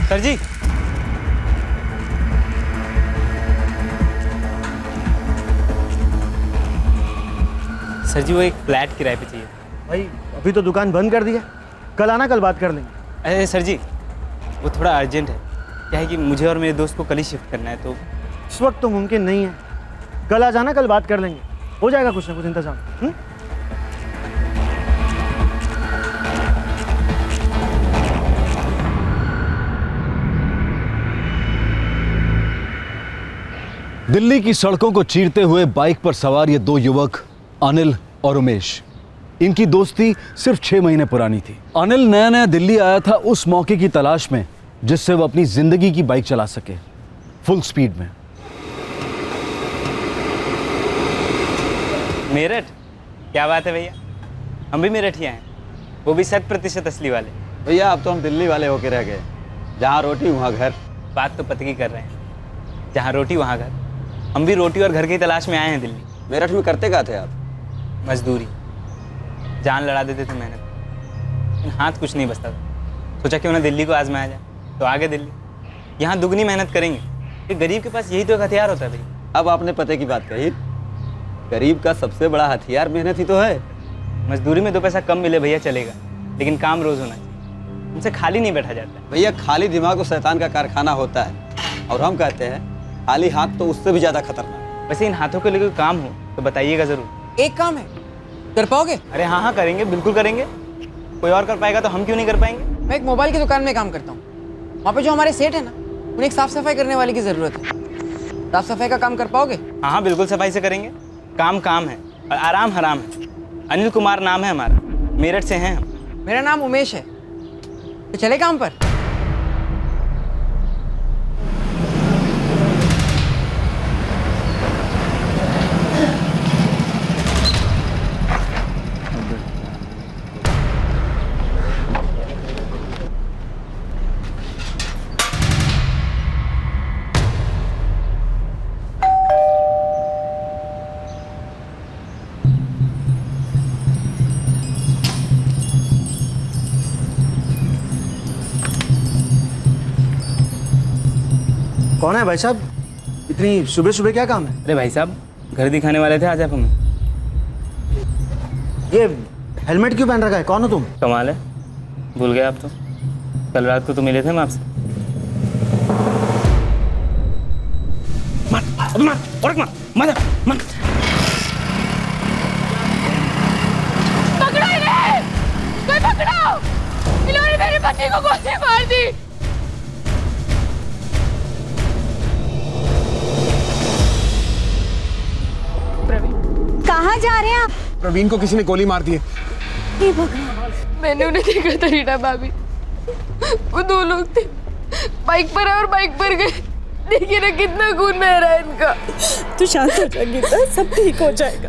Sir जी, sir जी वो एक flat किराए पे चाहिए। भाई अभी तो दुकान बंद कर दी है, कल आना, कल बात कर लेंगे। अरे सर जी वो थोड़ा अर्जेंट है, क्या है कि मुझे और मेरे दोस्त को कल ही शिफ्ट करना है तो। इस वक्त तो मुमकिन नहीं है, कल आ जाना, कल बात कर लेंगे, हो जाएगा कुछ ना कुछ इंतजाम। दिल्ली की सड़कों को चीरते हुए बाइक पर सवार ये दो युवक अनिल और उमेश, इनकी दोस्ती सिर्फ 6 महीने पुरानी थी। अनिल नया नया दिल्ली आया था उस मौके की तलाश में जिससे वो अपनी जिंदगी की बाइक चला सके फुल स्पीड में। मेरठ? क्या बात है भैया, हम भी मेरठिया हैं, वो भी 100% असली वाले। भैया अब तो हम दिल्ली वाले होके रह गए, जहाँ रोटी वहाँ घर। बात तो पते की कर रहे हैं, जहाँ रोटी वहाँ घर। हम भी रोटी और घर की तलाश में आए हैं दिल्ली। मेरठ में करते क्या थे आप? मजदूरी, जान लड़ा देते थे मेहनत, लेकिन हाथ कुछ नहीं बचता था। सोचा क्यों ना दिल्ली को आजमाया जाए, तो आगे दिल्ली। यहाँ दुगनी मेहनत करेंगे, कि गरीब के पास यही तो एक हथियार होता है भाई। अब आपने पते की बात कही, गरीब का सबसे बड़ा हथियार मेहनत ही तो है। मजदूरी में 2 पैसा कम मिले भैया चलेगा, लेकिन काम रोज होना चाहिए, उनसे खाली नहीं बैठा जाता। भैया खाली दिमाग तो शैतान का कारखाना होता है, और हम कहते हैं खाली हाथ तो उससे भी ज्यादा खतरनाक। वैसे इन हाथों को लेकर काम हो तो बताइएगा जरूर। एक काम है, कर पाओगे? अरे हाँ हाँ करेंगे, बिल्कुल करेंगे। कोई और कर पाएगा तो हम क्यों नहीं कर पाएंगे। मैं एक मोबाइल की दुकान में काम करता हूँ, वहाँ पे जो हमारे सेठ है ना, उन्हें एक साफ सफाई करने वाले की ज़रूरत है। साफ सफाई का काम कर पाओगे? हाँ हाँ बिल्कुल सफाई से करेंगे। काम काम है और आराम हराम है। अनिल कुमार नाम है हमारा, मेरठ से हैं हम। मेरा नाम उमेश है, तो चले काम पर? कौन है भाई साहब, इतनी सुबह सुबह क्या काम है? अरे भाई साहब घर दिखाने वाले थे आज आप हमें। ये हेलमेट क्यों पहन रखा है, कौन हो तुम? कमाल है, भूल गए आप तो। कल रात को तो मिले थे हम आपसे। मार अबे मार, और मार मार मार। पकड़ो इन्हें, कोई पकड़ो, इन्होंने मेरे पति को गोली मार दी। कहाँ जा रहे हैं आप? प्रवीण को किसी ने गोली मार दी है। हे भगवान, मैंने उन्हें देखा था रीना भाभी, वो 2 लोग थे, बाइक पर आए और बाइक पर गए। देखिए ना कितना खून बह रहा है इनका। तू शांत हो जा गीता, सब ठीक हो जाएगा।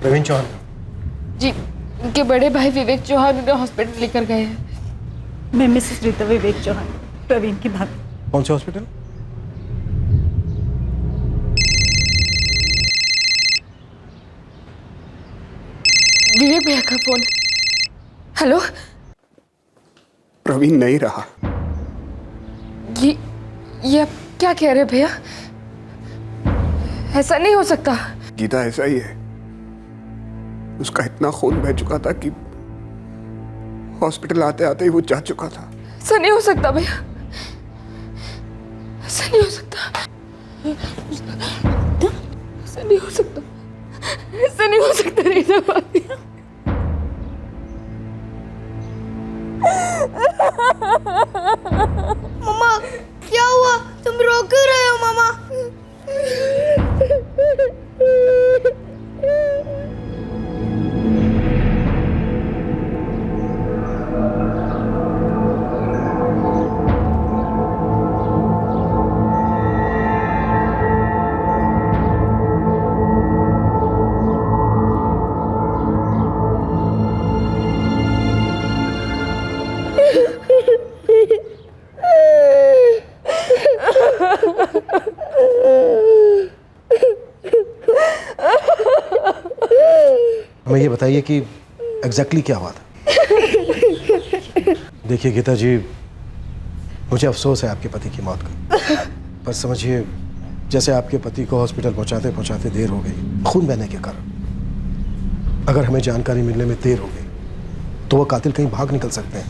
प्रवीण चौहान जी, इनके बड़े भाई विवेक चौहान उन्हें हॉस्पिटल लेकर गए हैं। मैं मिसेस रीता विवेक चौहान, प्रवीण की भाभी। कौन से हॉस्पिटल? विवेक भैया का फोन। हेलो। प्रवीण नहीं रहा। ये आप क्या कह रहे हैं भैया? ऐसा नहीं हो सकता। गीता ऐसा ही है, उसका इतना खून बह चुका था कि हॉस्पिटल आते आते ही वो जा चुका था। ऐसा नहीं हो सकता भैया, ऐसा नहीं हो सकता, ऐसा नहीं हो सकता, ऐसा नहीं हो सकता रीना भाभी। मम्मा क्या हुआ, तुम रो क्यों रहे हो मामा? हमें ये बताइए कि एग्जैक्टली क्या हुआ था। देखिए गीता जी, मुझे अफसोस है आपके पति की मौत का, पर समझिए जैसे आपके पति को हॉस्पिटल पहुंचाते पहुंचाते देर हो गई खून बहने के कारण, अगर हमें जानकारी मिलने में देर हो गई तो वो कातिल कहीं भाग निकल सकते हैं।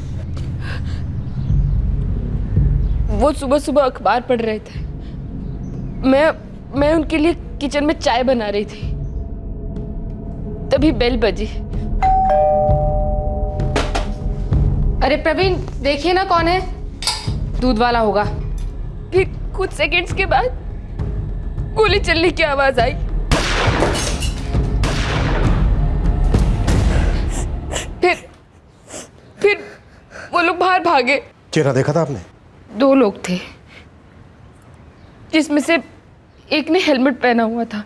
वो सुबह सुबह अखबार पढ़ रहे थे, मैं उनके लिए किचन में चाय बना रही थी, तभी बेल बजी। अरे प्रवीण, देखिए ना कौन है। दूध वाला होगा। फिर कुछ सेकंड्स के बाद गोली चलने की आवाज आई। फिर वो लोग बाहर भागे। चेहरा देखा था आपने? 2 लोग थे, जिसमें से एक ने हेलमेट पहना हुआ था।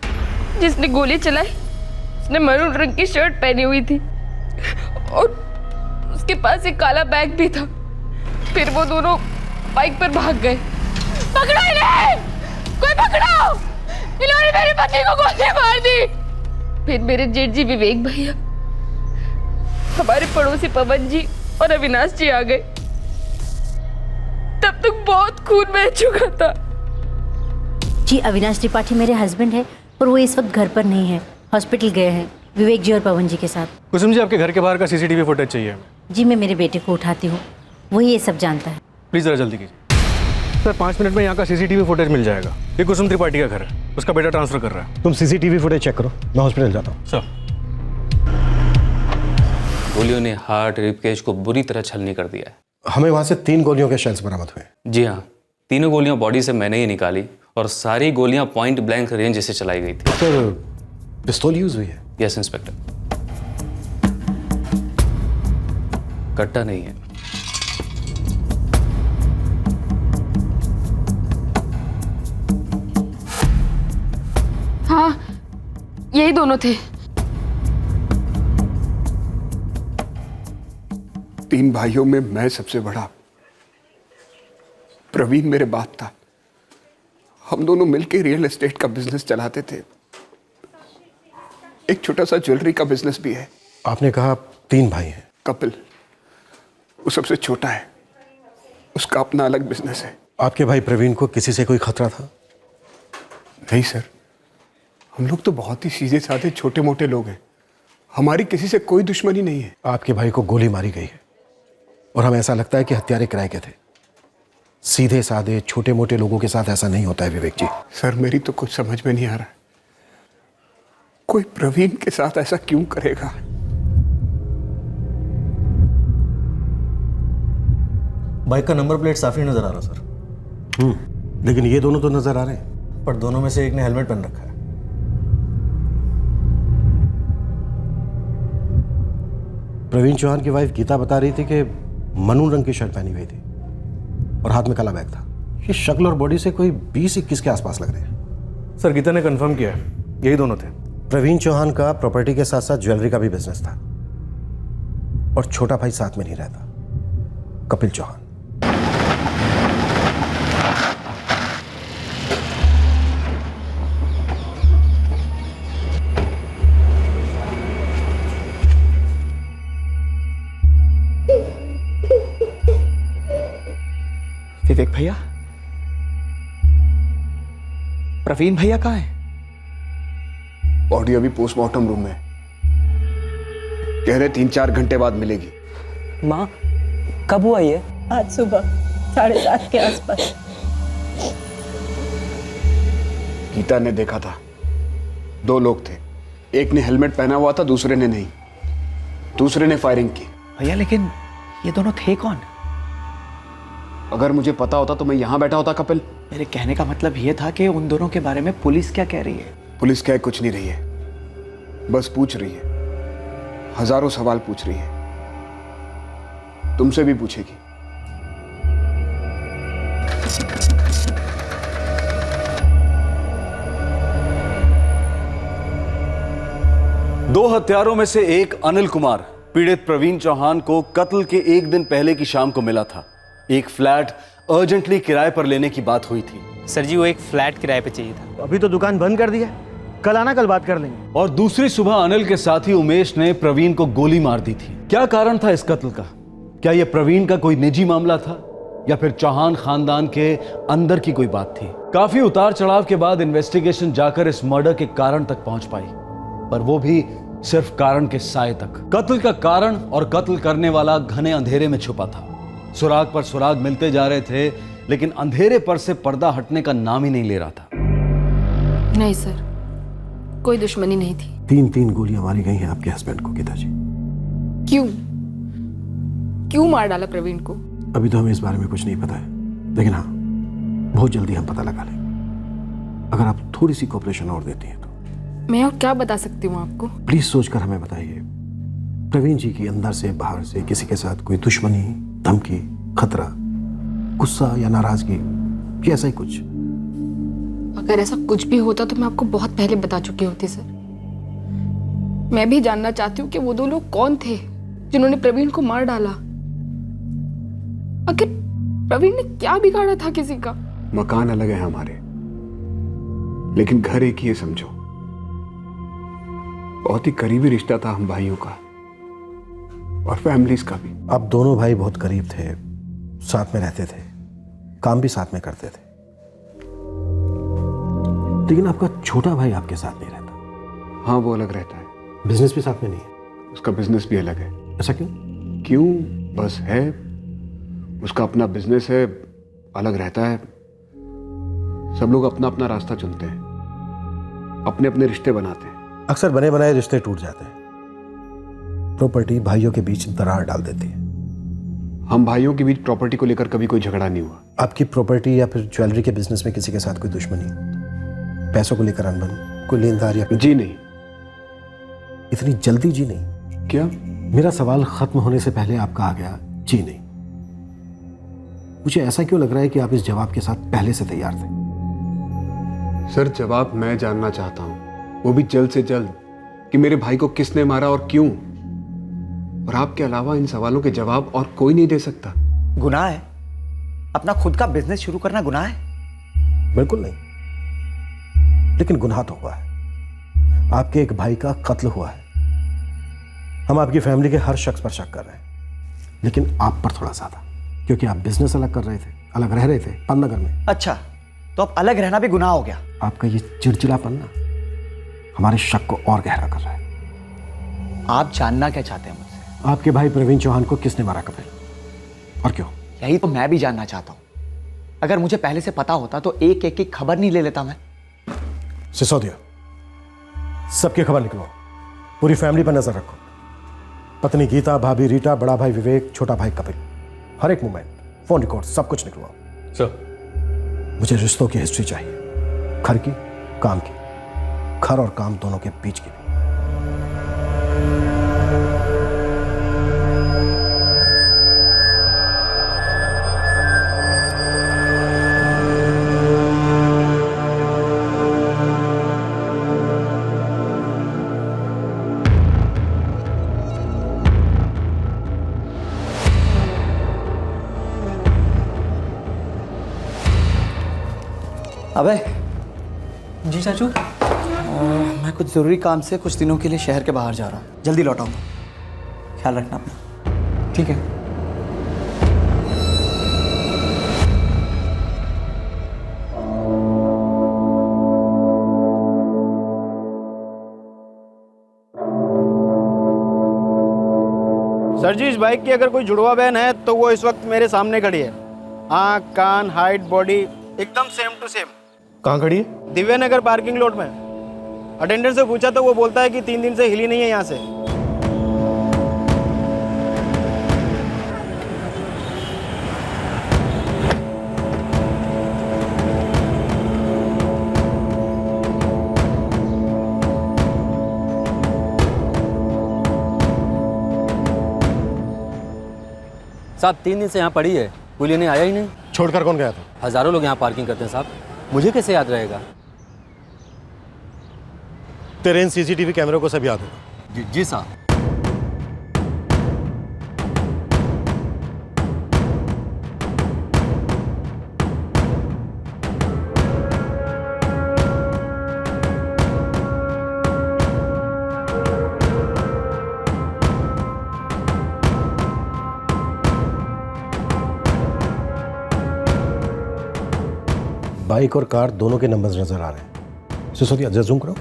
जिसने गोली चलाई उसने मरून रंग की शर्ट पहनी हुई थी और उसके पास एक काला बैग भी था। फिर वो दोनों बाइक पर भाग गए। पकड़ो इन्हें! कोई पकड़ो! इन्होंने मेरे पति को गोली मार दी। फिर मेरे जेठ जी विवेक भैया, हमारे पड़ोसी पवन जी और अविनाश जी आ गए। तब तक बहुत खून बह चुका था। जी, अविनाश त्रिपाठी मेरे हस्बैंड है और वो इस वक्त घर पर नहीं है, हॉस्पिटल गए हैं विवेक जी और पवन जी के साथ। कुसुम जी, आपके घर के बाहर का सीसीटीवी फुटेज चाहिए। जी, मैं मेरे बेटे को उठाती हूँ, वही ये सब जानता है। प्लीज़ ज़रा जल्दी कीजिए सर। 5 मिनट में यहाँ का सीसीटीवी फुटेज मिल जाएगा। ये कुसुम त्रिपाठी का घर है, उसका बेटा ट्रांसफर कर रहा है। तुम सीसीटीवी फुटेज चेक करो, मैं हॉस्पिटल जाता हूँ। सर। गोलियों ने हार्ट रिबकेज को बुरी तरह छलनी कर दिया है। हमें वहाँ से 3 गोलियों के शेल्स बरामद हुए। जी हाँ, तीनों गोलियां बॉडी से मैंने ही निकाली और सारी गोलियां पॉइंट ब्लैंक रेंज से चलाई गई थी। सर, पिस्तौल यूज हुई है? Yes inspector. कट्टा नहीं है। हाँ, यही दोनों थे। 3 भाइयों में मैं सबसे बड़ा। प्रवीण मेरे बाप था। हम दोनों मिलकर रियल एस्टेट का बिजनेस चलाते थे। एक छोटा सा ज्वेलरी का बिजनेस भी है। आपने कहा 3 भाई हैं। कपिल, वो सबसे छोटा है, उसका अपना अलग बिजनेस है। आपके भाई प्रवीण को किसी से कोई खतरा था? नहीं सर, हम लोग तो बहुत ही सीधे साधे छोटे मोटे लोग हैं। हमारी किसी से कोई दुश्मनी नहीं है। आपके भाई को गोली मारी गई है और हमें ऐसा लगता है कि हत्यारे किराए के थे। सीधे साधे छोटे मोटे लोगों के साथ ऐसा नहीं होता है विवेक जी। सर, मेरी तो कुछ समझ में नहीं आ रहा है, कोई प्रवीण के साथ ऐसा क्यों करेगा? बाइक का नंबर प्लेट साफ नहीं नजर आ रहा सर। लेकिन ये दोनों तो नजर आ रहे हैं। पर दोनों में से एक ने हेलमेट पहन रखा है। प्रवीण चौहान की वाइफ गीता बता रही थी कि मरून रंग की शर्ट पहनी हुई थी और हाथ में काला बैग था। ये शक्ल और बॉडी से कोई 20-21 के आसपास लग रहे हैं। सर, गीता ने कंफर्म किया है, यही दोनों थे। प्रवीण चौहान का प्रॉपर्टी के साथ साथ ज्वेलरी का भी बिजनेस था और छोटा भाई साथ में नहीं रहता, कपिल चौहान। विवेक भैया, प्रवीण भैया कहाँ है? बॉडी अभी पोस्टमार्टम रूम में, कह रहे 3-4 घंटे बाद मिलेगी। माँ, कब हुआ ये? आज सुबह 7:30 के आसपास। गीता ने देखा था, 2 लोग थे, एक ने हेलमेट पहना हुआ था, दूसरे ने नहीं। दूसरे ने फायरिंग की। भैया, लेकिन ये दोनों थे कौन? अगर मुझे पता होता तो मैं यहां बैठा होता कपिल। मेरे कहने का मतलब ये था कि उन दोनों के बारे में पुलिस क्या कह रही है? पुलिस कह कुछ नहीं रही है, बस पूछ रही है, हजारों सवाल पूछ रही है। तुमसे भी पूछेगी। दो हत्यारों में से एक अनिल कुमार पीड़ित प्रवीण चौहान को कत्ल के 1 दिन पहले की शाम को मिला था। एक फ्लैट अर्जेंटली किराए पर लेने की बात हुई थी। सर जी, वो एक फ्लैट किराए पे चाहिए था। अभी तो दुकान बंद कर दिया, कल आना, कल बात कर लेंगे। और दूसरी सुबह अनिल के साथी उमेश ने प्रवीण को गोली मार दी थी। क्या कारण था इस कत्ल का? क्या यह प्रवीण का कोई निजी मामला था या फिर चौहान खानदान के अंदर की कोई बात थी? काफी उतार चढ़ाव के बाद इन्वेस्टिगेशन जाकर इस मर्डर के कारण तक पहुंच पाई, पर वो भी सिर्फ कारण के साए तक। कत्ल का कारण और कत्ल करने वाला घने अंधेरे में छुपा था। सुराग पर सुराग मिलते जा रहे थे, लेकिन अंधेरे पर से पर्दा हटने का नाम ही नहीं ले रहा था। नहीं सर, कोई दुश्मनी नहीं थी। 3 गोलियां मारी गई हैं आपके हस्बैंड को गीता जी। क्यों क्यों मार डाला प्रवीण को? अभी तो हमें इस बारे में कुछ नहीं पता है, लेकिन हाँ, बहुत जल्दी हम पता लगा लेंगे। अगर आप थोड़ी सी कोऑपरेशन और देती हैं तो। मैं और क्या बता सकती हूँ आपको? प्लीज सोचकर हमें बताइए, प्रवीण जी की अंदर से बाहर से किसी के साथ कोई दुश्मनी, धमकी, खतरा, गुस्सा या नाराजगी या ऐसा ही कुछ? अगर ऐसा कुछ भी होता तो मैं आपको बहुत पहले बता चुकी होती सर। मैं भी जानना चाहती हूँ कि वो 2 लोग कौन थे जिन्होंने प्रवीण को मार डाला। आखिर प्रवीण ने क्या बिगाड़ा था किसी का? मकान अलग है हमारे, लेकिन घर एक ही है समझो। बहुत ही करीबी रिश्ता था हम भाइयों का और फैमिलीज का भी। आप दोनों भाई बहुत करीब थे, साथ में रहते थे, काम भी साथ में करते थे, लेकिन आपका छोटा भाई आपके साथ नहीं रहता। हाँ, वो अलग रहता है। बिजनेस भी साथ में नहीं है? उसका बिजनेस भी अलग है। ऐसा क्यों? क्यों? बस है, उसका अपना बिजनेस है, अलग रहता है। सब लोग अपना अपना रास्ता चुनते हैं, अपने अपने रिश्ते बनाते हैं। अक्सर बने बनाए रिश्ते टूट जाते हैं। प्रॉपर्टी भाइयों के बीच दरार डाल देती है। हम भाइयों के बीच प्रॉपर्टी को लेकर कभी कोई झगड़ा नहीं हुआ। आपकी प्रॉपर्टी या फिर ज्वेलरी के बिजनेस में किसी के साथ कोई दुश्मनी, पैसों को लेकर अनबन, कोई लेनदार या जी नहीं। इतनी जल्दी जी नहीं? क्या? मेरा सवाल खत्म होने से पहले आपका आ गया जी नहीं। मुझे ऐसा क्यों लग रहा है कि आप इस जवाब के साथ पहले से तैयार थे? सर, जवाब मैं जानना चाहता हूं, वो भी जल्द से जल्द, कि मेरे भाई को किसने मारा और क्यों। और आपके अलावा इन सवालों के जवाब और कोई नहीं दे सकता। गुनाह है? अपना खुद का बिजनेस शुरू करना गुनाह है? बिल्कुल नहीं, लेकिन गुनाह तो हुआ है। आपके एक भाई का कत्ल हुआ है। हम आपकी फैमिली के हर शख्स पर शक कर रहे हैं, लेकिन आप पर थोड़ा ज्यादा, क्योंकि आप बिजनेस अलग कर रहे थे, अलग रह रहे थे पन्नगर में। अच्छा, तो अब अलग रहना भी गुनाह हो गया? आपका ये चिड़चिड़ापन ना हमारे शक को और गहरा कर रहा है। आप जानना क्या चाहते हैं मुझसे? आपके भाई प्रवीण चौहान को किसने मारा कपिल, और क्यों? यही तो मैं भी जानना चाहता हूं। अगर मुझे पहले से पता होता तो एक एक की खबर नहीं ले लेता मैं। सिसोदिया, सबकी खबर निकलो, पूरी फैमिली पर नजर रखो। पत्नी गीता, भाभी रीटा, बड़ा भाई विवेक, छोटा भाई कपिल, हर एक मूवमेंट, फोन रिकॉर्ड, सब कुछ निकलवाओ। सर, मुझे रिश्तों की हिस्ट्री चाहिए, घर की, काम की, घर और काम दोनों के बीच की। अबे जी चाचू, मैं कुछ ज़रूरी काम से कुछ दिनों के लिए शहर के बाहर जा रहा हूँ, जल्दी लौट आऊँगा। ख्याल रखना अपना। ठीक है। सर जी, इस बाइक की अगर कोई जुड़वा बहन है तो वो इस वक्त मेरे सामने खड़ी है। आँख, कान, हाइट, बॉडी एकदम सेम टू सेम। कहाँ खड़ी है? दिव्या नगर पार्किंग लॉट में। अटेंडेंट से पूछा तो वो बोलता है कि 3 दिन से हिली नहीं है यहाँ से। साहब 3 दिन से यहाँ पड़ी है, कोई लेने आया ही नहीं। छोड़कर कौन गया था? हज़ारों लोग यहाँ पार्किंग करते हैं साहब, मुझे कैसे याद रहेगा? तेरे इन सीसीटीवी कैमरे को सब याद होगा। जी साहब। बाइक और कार दोनों के नंबर्स नजर आ रहे हैं। सिसोदिया जरा जूम करो।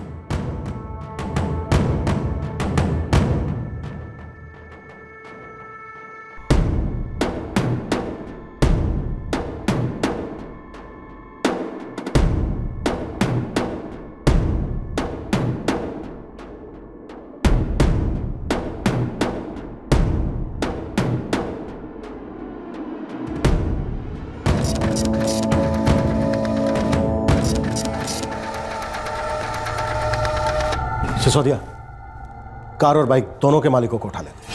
सिसोदिया, कार और बाइक दोनों के मालिकों को उठा लेते।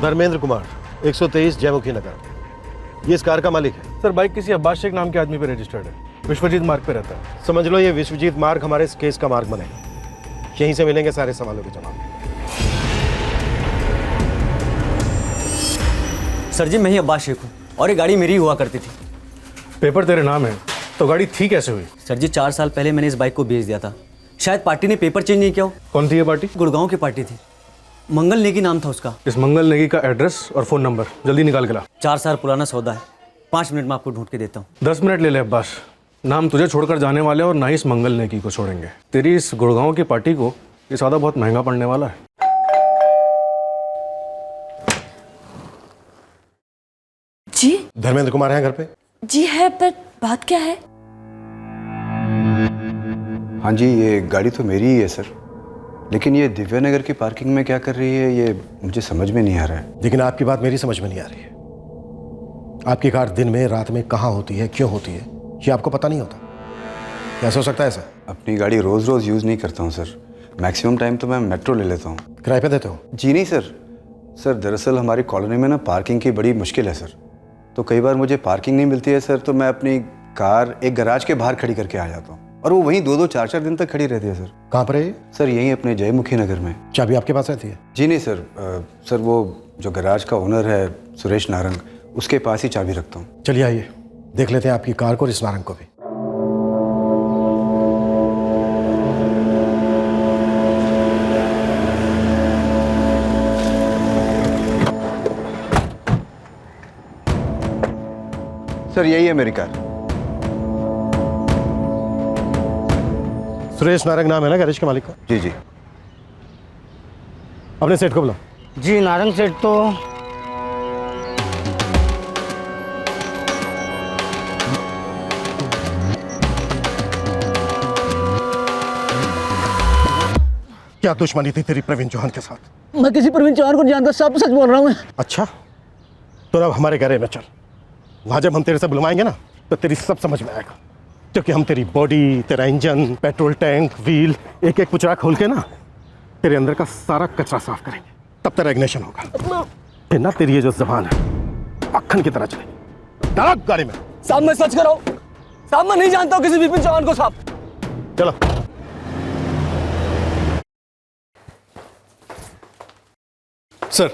धर्मेंद्र कुमार, 123 जयमुखी नगर, ये इस कार का मालिक है। सर बाइक किसी अब्बास शेख नाम के आदमी पे रजिस्टर्ड है, विश्वजीत मार्ग पे रहता है। समझ लो ये विश्वजीत मार्ग हमारे इस केस का मार्ग बनेगा। यहीं से मिलेंगे सारे सवालों के जवाब। सर जी मैं ही अब्बास शेख हूँ और ये गाड़ी मेरी हुआ करती थी। पेपर तेरे नाम है तो गाड़ी थी कैसे हुई? सर जी 4 साल पहले मैंने इस बाइक को बेच दिया था। शायद पार्टी ने पेपर चेंज नहीं किया हो। कौन थी ये पार्टी? गुड़गांव की पार्टी थी, मंगल नेगी नाम था उसका। इस मंगल नेगी का एड्रेस और फोन नंबर जल्दी निकाल के ला। 4 साल पुराना सौदा है, 5 मिनट में आपको ढूंढ के देता हूँ। 10 मिनट ले ले अब्बास, नाम तुझे छोड़कर जाने वाले और ना ही इस मंगल नेगी को छोड़ेंगे। तेरी इस गुड़गांव की पार्टी को ये सौदा बहुत महंगा पड़ने वाला है। जी धर्मेंद्र कुमार हैं घर पे? जी है, पर बात क्या है? हाँ जी, ये गाड़ी तो मेरी ही है सर, लेकिन ये दिव्या नगर की पार्किंग में क्या कर रही है ये मुझे समझ में नहीं आ रहा है। लेकिन आपकी बात मेरी समझ में नहीं आ रही है। आपकी कार दिन में रात में कहाँ होती है, क्यों होती है, ये आपको पता नहीं होता। कैसे हो सकता है सर? अपनी गाड़ी रोज़ रोज़ यूज़ नहीं करता हूँ सर, मैक्सिमम टाइम तो मैं मेट्रो ले लेता हूँ। किराए पे देते हो? जी नहीं सर, दरअसल हमारी कॉलोनी में ना पार्किंग की बड़ी मुश्किल है सर, तो कई बार मुझे पार्किंग नहीं मिलती है सर, तो मैं अपनी कार एक गैराज के बाहर खड़ी करके आ जाता हूँ और वो वहीं 2-2 4-4 दिन तक खड़ी रहती है सर। कहाँ पर है? सर यहीं अपने जयमुखी नगर में। चाबी आपके पास रहती है? जी नहीं सर, सर वो जो गैराज का ओनर है सुरेश नारंग, उसके पास ही चाबी रखता हूँ। चलिए आइए देख लेते हैं आपकी कार को और इस नारंग को भी। सर यही है मेरी कार। सुरेश नारंग नाम है ना गैरेज के मालिक का? जी जी। अपने सेठ को बुलाओ। जी नारंग सेठ तो क्या दुश्मनी थी तेरी प्रवीण चौहान के साथ? मैं किसी प्रवीण चौहान को नहीं जानता, सब सच बोल रहा हूँ मैं। अच्छा तो अब हमारे गैरेज में चल, वहां जब हम तेरे से बुलवाएंगे ना तो तेरी सब समझ में आएगा, क्योंकि हम तेरी बॉडी, तेरा इंजन, पेट्रोल टैंक, व्हील, एक एक पुचरा खोल के ना तेरे अंदर का सारा कचरा साफ करेंगे, तब तेरा इग्निशन होगा। फिर ना तेरी ये जो जबान है मक्खन की तरह चलेगी। डाल गाड़ी में। साहब मैं सच कर रहा हूँ, साहब मैं नहीं जानता हूँ किसी विपिन चौहान को। साहब चलो। सर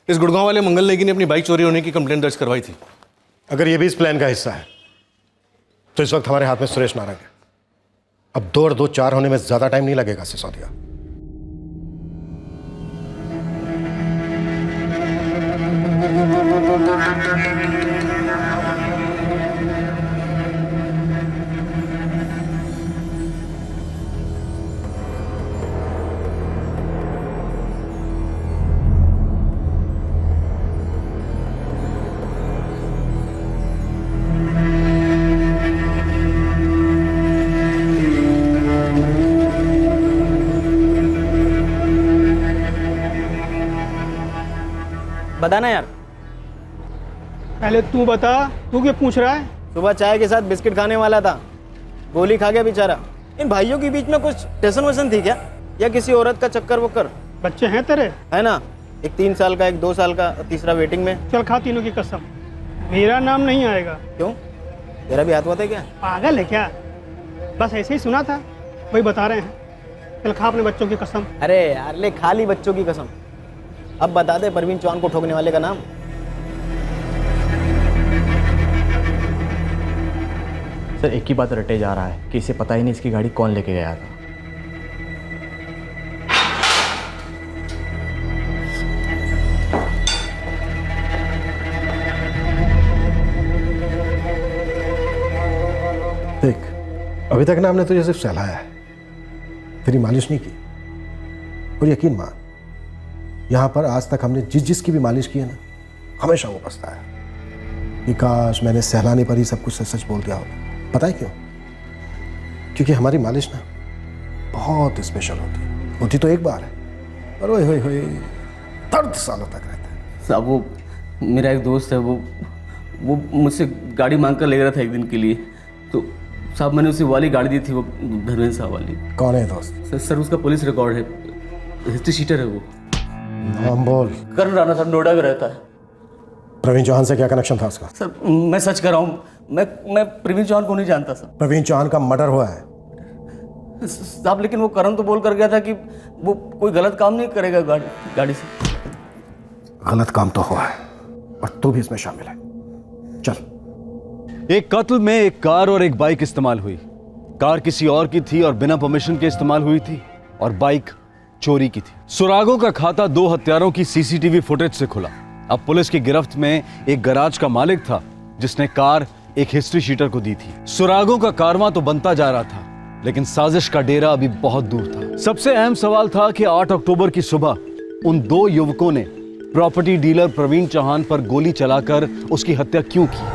इस गुड़गांव वाले मंगल नेगी ने अपनी बाइक चोरी होने की कंप्लेंट दर्ज करवाई थी। अगर ये भी इस प्लान का हिस्सा है तो इस वक्त हमारे हाथ में सुरेश नारंग है। अब 2 और 2 4 होने में ज्यादा टाइम नहीं लगेगा सिसोदिया। बताना यार। पहले तू बता, तू क्यों पूछ रहा है? सुबह चाय के साथ बिस्किट खाने वाला था, गोली खा गया बेचारा। इन भाइयों के बीच में कुछ टेंशन वेशन थी क्या, या किसी औरत का चक्कर वक्कर? बच्चे हैं तेरे? है ना, एक 3 साल का, एक 2 साल का, तीसरा वेटिंग में। चल खा तीनों की कसम, मेरा नाम नहीं आएगा। क्यों, तेरा भी हाथ हुआ था क्या? पागल है क्या? बस ऐसे ही सुना था, वही बता रहे हैं। चल खा अपने बच्चों की कसम। अरे यार ले, खा ली बच्चों की कसम। अब बता दे प्रवीण चौहान को ठोकने वाले का नाम। सर एक ही बात रटे जा रहा है कि इसे पता ही नहीं इसकी गाड़ी कौन लेके गया था। देख, अभी तक ना हमने तुझे सिर्फ सहलाया है, तेरी मालिश नहीं की। और यकीन मान, यहां पर आज तक हमने जिसकी भी मालिश की है ना, हमेशा वो पछता है कि काश मैंने सहलाने पर ही सब कुछ सच बोल दिया होता। पता है क्यों? क्योंकि हमारी मालिश ना बहुत स्पेशल होती तो एक बार है, पर ओए होए होए दर्द सालों तक रहता है। साहब वो मेरा एक दोस्त है, वो मुझसे गाड़ी मांग कर ले रहा था एक दिन के लिए, तो साहब मैंने उसे वाली गाड़ी दी थी, वो धर्मेंद्र साहब वाली। कौन है दोस्त? सर उसका पुलिस रिकॉर्ड है, हिस्ट्री शीटर है वो। नाम बोल। करण राणा साहब, नोएडा में रहता है। प्रवीण चौहान से क्या कनेक्शन था उसका? सर मैं सच कर रहा हूँ, मैं प्रवीण चौहान को नहीं जानता सर। प्रवीण चौहान का मर्डर हुआ है साहब, लेकिन वो करण तो बोल कर गया था कि वो कोई गलत काम नहीं करेगा गाड़ी से। गलत काम तो हुआ है और तू भी इसमें शामिल है। चल। एक कत्ल में एक कार और एक बाइक इस्तेमाल हुई। कार किसी और की थी और बिना परमिशन के इस्तेमाल हुई थी, और बाइक चोरी की थी। सुरागों का खाता दो हत्यारों की सीसीटीवी फुटेज से खुला। अब पुलिस की गिरफ्त में एक गैराज का मालिक था जिसने कार एक हिस्ट्री शीटर को दी थी। सुरागों का कारवां तो बनता जा रहा था, लेकिन साजिश का डेरा अभी बहुत दूर था। सबसे अहम सवाल था कि 8 अक्टूबर की सुबह उन दो युवकों ने प्रॉपर्टी डीलर प्रवीण चौहान पर गोली चलाकर उसकी हत्या क्यों की।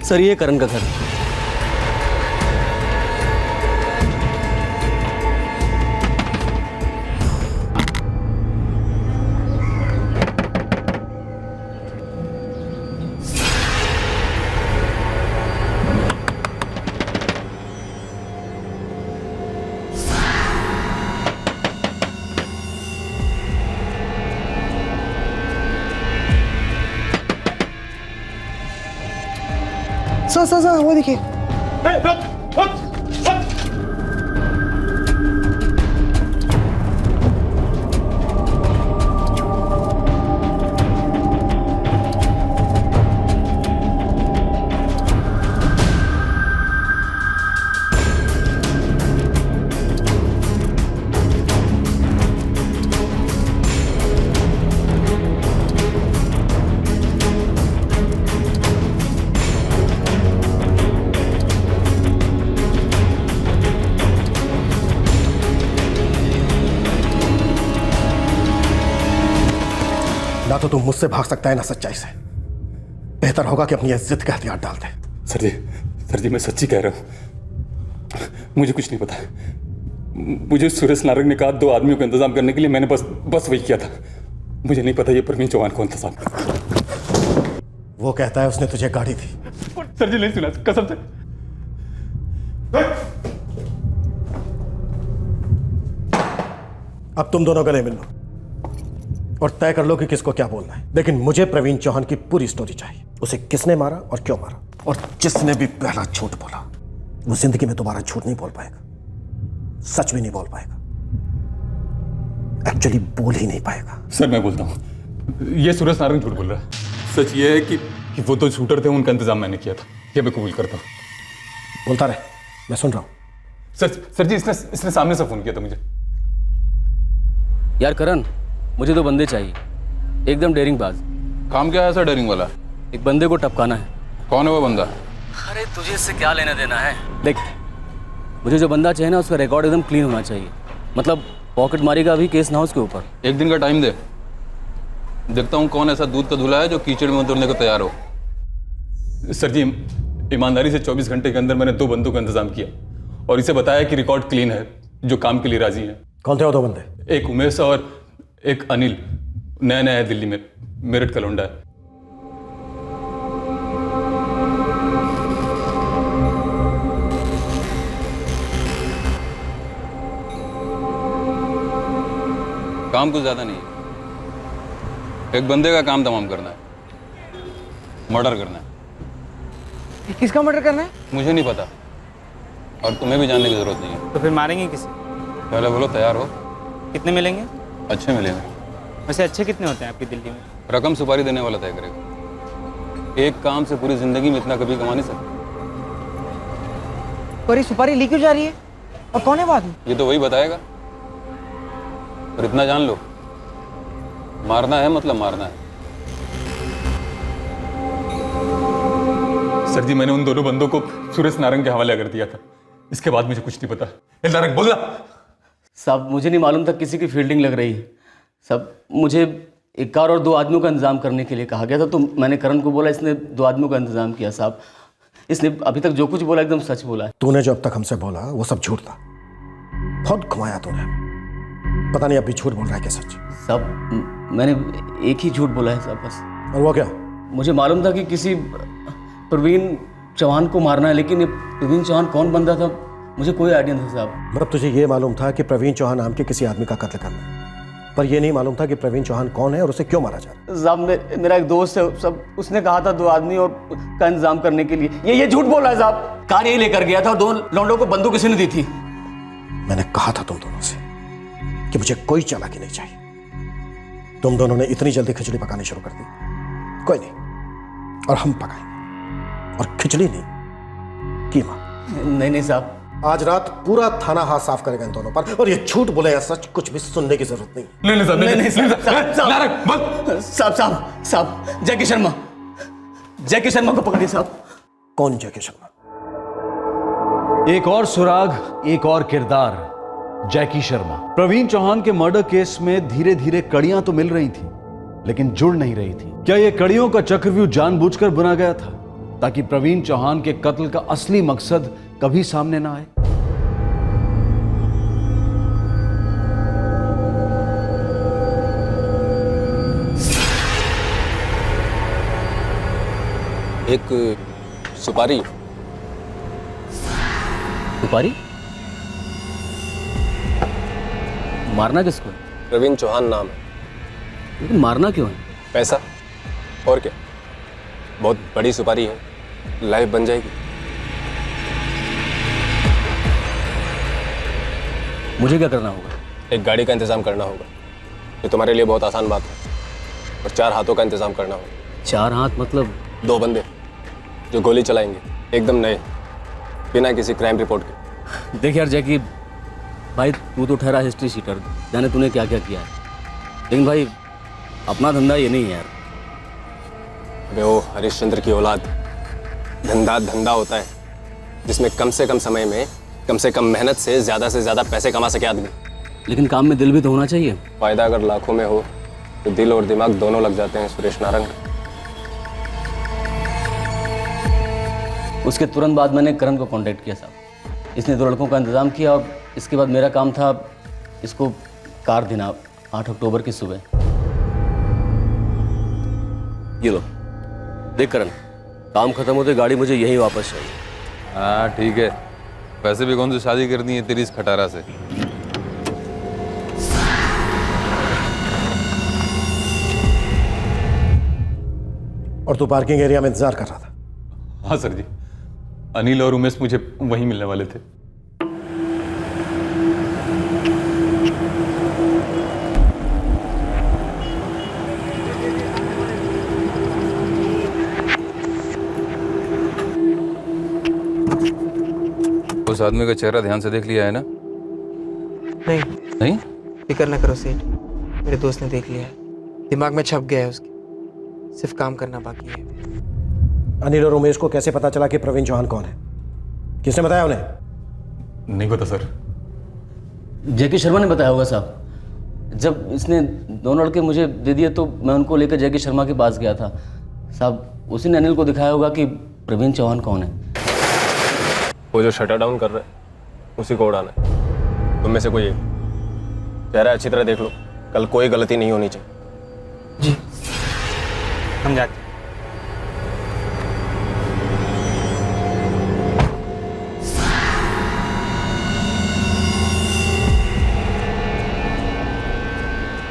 सर ये करण का घर है। सर वो देखिए। ना तो तुम मुझसे भाग सकता है ना सच्चाई से। बेहतर होगा कि अपनी इज्जत का हथियार डाल दे। सर जी मैं सच्ची कह रहा हूँ, मुझे कुछ नहीं पता। मुझे सुरेश नारंग ने कहा 2 आदमियों का इंतजाम करने के लिए, मैंने बस वही किया था। मुझे नहीं पता ये प्रवीण चौहान कौन था साहब। वो कहता है उसने तुझे गाड़ी दी। सर जी नहीं सुना, कसम से। अब तुम दोनों गले मिल लो और तय कर लो कि किसको क्या बोलना है। लेकिन मुझे प्रवीण चौहान की पूरी स्टोरी चाहिए। उसे किसने मारा और क्यों मारा, और जिसने भी पहला झूठ बोला वो जिंदगी में दोबारा झूठ नहीं बोल पाएगा, सच भी नहीं बोल पाएगा, एक्चुअली बोल ही नहीं पाएगा। सर मैं बोलता हूँ, ये सुरेश नारंग झूठ बोल रहा है। सच ये है कि वो 2 शूटर थे, उनका इंतजाम मैंने किया था, ये मैं कबूल करता हूँ। बोलता रहे, मैं सुन रहा हूँ। सर जी इसने सामने से फोन किया था मुझे। यार करण, मुझे 2 बंदे चाहिए, एकदम डेरिंग बाज। काम क्या है ऐसा डेरिंग वाला? एक बंदे को टपकाना है। कौन है वो बंदा? अरे तुझे इससे क्या लेना देना है? देख, मुझे जो बंदा चाहिए ना उसका रिकॉर्ड एकदम क्लीन होना चाहिए, मतलब पॉकेट मारी का भी केस ना हो उसके ऊपर। 1 दिन का टाइम दे, देखता हूँ कौन ऐसा दूध का धुला है जो कीचड़ में उतरने को तैयार हो। सर जी ईमानदारी से 24 घंटे के अंदर मैंने 2 बंदों का इंतजाम किया और इसे बताया कि रिकॉर्ड क्लीन है, जो काम के लिए राजी है। कौन थे वो 2 बंदे? एक उमेश और एक अनिल, नया है दिल्ली में, मेरठ का लौंडा है। काम कुछ ज्यादा नहीं है, एक बंदे का काम तमाम करना है, मर्डर करना है। किसका मर्डर करना है? मुझे नहीं पता और तुम्हें भी जानने की जरूरत नहीं है। तो फिर मारेंगे किसे? पहले बोलो तैयार हो। कितने मिलेंगे? अच्छे मिलेंगे। वैसे अच्छे कितने होते हैं आपकी दिल्ली में? रकम सुपारी देने वाला तय करेगा। एक काम से पूरी जिंदगी में इतना कभी कमा नहीं सकते। पर ये सुपारी ली क्यों जा रही है और कौन है वो आदमी? ये तो वही बताएगा। और इतना जान लो, मारना है मतलब मारना है। सर जी, मैंने उन दोनों बंदों को सुरेश नारंग के हवाले कर दिया था। इसके बाद मुझे कुछ नहीं पता। नारंग बोलना। साहब मुझे नहीं मालूम था किसी की फील्डिंग लग रही है। सब मुझे एक कार और 2 आदमियों का इंतजाम करने के लिए कहा गया था, तो मैंने करण को बोला, इसने 2 आदमियों का इंतजाम किया। साहब इसने अभी तक जो कुछ बोला एकदम सच बोला है। तूने जो अब तक हमसे बोला वो सब झूठ था। बहुत घुमाया तूने, पता नहीं अब भी झूठ बोल रहा है क्या सच? साहब मैंने एक ही झूठ बोला है साहब, बस। और वो क्या? मुझे मालूम था कि किसी प्रवीण चौहान को मारना है, लेकिन ये प्रवीण चौहान कौन बंदा था मुझे कोई आइडिया नहीं था साहब। मतलब तुझे ये मालूम था कि प्रवीण चौहान नाम के किसी आदमी का कत्ल करना है, पर ये नहीं मालूम था कि प्रवीण चौहान कौन है और उसे क्यों मारा जा रहा है? साहब मेरा एक दोस्त है, सब उसने कहा था 2 आदमी और का इंतजाम करने के लिए। ये झूठ बोल रहा है साहब। कार यही लेकर गया था और 2 लौंडों को बंदूक किसी ने दी थी। मैंने कहा था तुम दोनों से कि मुझे कोई चालाकी नहीं चाहिए। तुम दोनों ने इतनी जल्दी खिचड़ी पकानी शुरू कर दी। कोई नहीं, और हम पकाएंगे, और खिचड़ी नहीं कीमा। नहीं साहब, आज रात पूरा थाना हाथ साफ करेगा इन दोनों पर, और ये झूठ बोले या सच कुछ भी सुनने की जरूरत नहीं। साहब जैकी शर्मा को पकड़िए साहब। कौन जैकी शर्मा? एक और सुराग, एक और किरदार, जैकी शर्मा। प्रवीण चौहान के मर्डर केस में धीरे धीरे कड़ियां तो मिल रही थी, लेकिन जुड़ नहीं रही थी। क्या यह कड़ियों का चक्रव्यूह जानबूझकर बुना गया था ताकि प्रवीण चौहान के कत्ल का असली मकसद कभी सामने ना आए? एक सुपारी। सुपारी? मारना किसको है? प्रवीण चौहान नाम है। लेकिन मारना क्यों है? पैसा, और क्या। बहुत बड़ी सुपारी है, लाइफ बन जाएगी। मुझे क्या करना होगा? एक गाड़ी का इंतजाम करना होगा। ये तुम्हारे लिए बहुत आसान बात है। और 4 हाथों का इंतजाम करना होगा। 4 हाथ मतलब? 2 बंदे जो गोली चलाएंगे, एकदम नए, बिना किसी क्राइम रिपोर्ट के। देख यार जैकी भाई, तू तो ठहरा हिस्ट्री शीटर, जाने तूने क्या क्या किया है, लेकिन भाई अपना धंधा ये नहीं है यार। अबे वो हरिश्चंद्र की औलाद, धंधा होता है जिसमें कम से कम समय में कम से कम मेहनत से ज़्यादा पैसे कमा सके आदमी। लेकिन काम में दिल भी तो होना चाहिए। फायदा अगर लाखों में हो तो दिल और दिमाग दोनों लग जाते हैं सुरेश नारंग। उसके तुरंत बाद मैंने करण को कांटेक्ट किया साहब। इसने 2 लड़कों का इंतजाम किया और इसके बाद मेरा काम था इसको कार देना 8 अक्टूबर की सुबह। ये लो देख करण, काम खत्म होते गाड़ी मुझे यही वापस चाहिए। हाँ ठीक है, वैसे भी कौन सी शादी करनी है तेरी इस खटारा से। और तू पार्किंग एरिया में इंतजार कर रहा था? हाँ सर जी, अनिल और उमेश मुझे वहीं मिलने वाले थे। उस आदमी का चेहरा ध्यान से देख लिया है ना? नहीं? फिक्र ना करो सेठ, मेरे दोस्त ने देख लिया है, दिमाग में छप गया है उसके, सिर्फ काम करना बाकी है। अनिल और उमेश को कैसे पता चला कि प्रवीण चौहान कौन है? किसने बताया उन्हें? नहीं पता सर। जैकी शर्मा ने बताया होगा साहब। जब इसने 2 लड़के मुझे दे दिए तो मैं उनको लेकर जैकी शर्मा के पास गया था साहब। उसी ने अनिल को दिखाया होगा कि प्रवीण चौहान कौन है। वो जो शटर डाउन कर रहा है उसी को उड़ाना है। तुम में से कोई एक चेहरा अच्छी तरह देख लो, कल कोई गलती नहीं होनी चाहिए। जी हम जाते।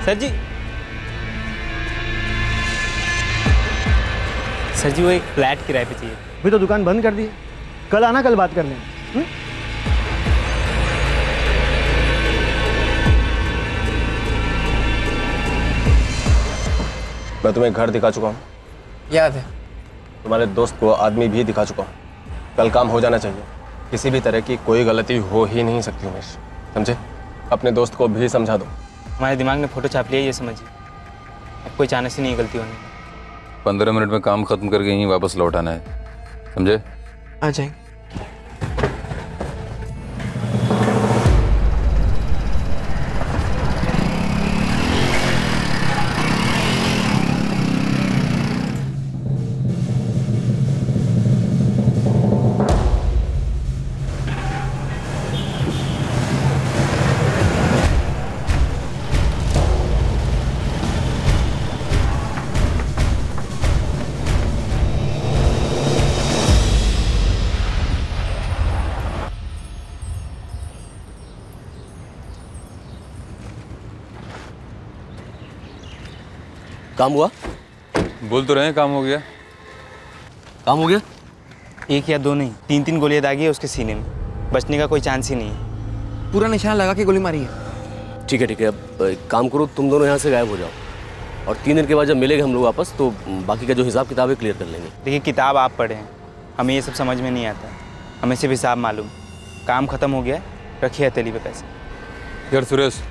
सर जी वो एक फ्लैट किराए पे चाहिए। अभी तो दुकान बंद कर दी है, कल आना, कल बात कर लेंगे। मैं तुम्हें घर दिखा चुका हूँ। याद है, तुम्हारे दोस्त को आदमी भी दिखा चुका हूँ। कल काम हो जाना चाहिए। किसी भी तरह की कोई गलती हो ही नहीं सकती उमेश, समझे? अपने दोस्त को भी समझा दो। हमारे दिमाग में फ़ोटो छाप लिया, ये समझिए। अब कोई चांस ही नहीं गलती होने की। 15 मिनट में काम खत्म करके यहीं वापस लौट आना है, समझे? आ जाएंगे। काम हुआ? बोल तो रहे हैं काम हो गया। काम हो गया? एक या दो नहीं, 3-3 गोलियां दागी है उसके सीने में। बचने का कोई चांस ही नहीं है। पूरा निशाना लगा के गोली मारी है। ठीक है, अब एक काम करो, तुम दोनों यहाँ से गायब हो जाओ और 3 दिन के बाद जब मिलेंगे हम लोग वापस तो बाकी का जो हिसाब किताब है क्लियर कर लेंगे। देखिए, किताब आप पढ़े हैं, हमें ये सब समझ में नहीं आता। हमें सिर्फ हिसाब मालूम। काम खत्म हो गया, रखिए हथेली पे पैसे। यार सुरेश,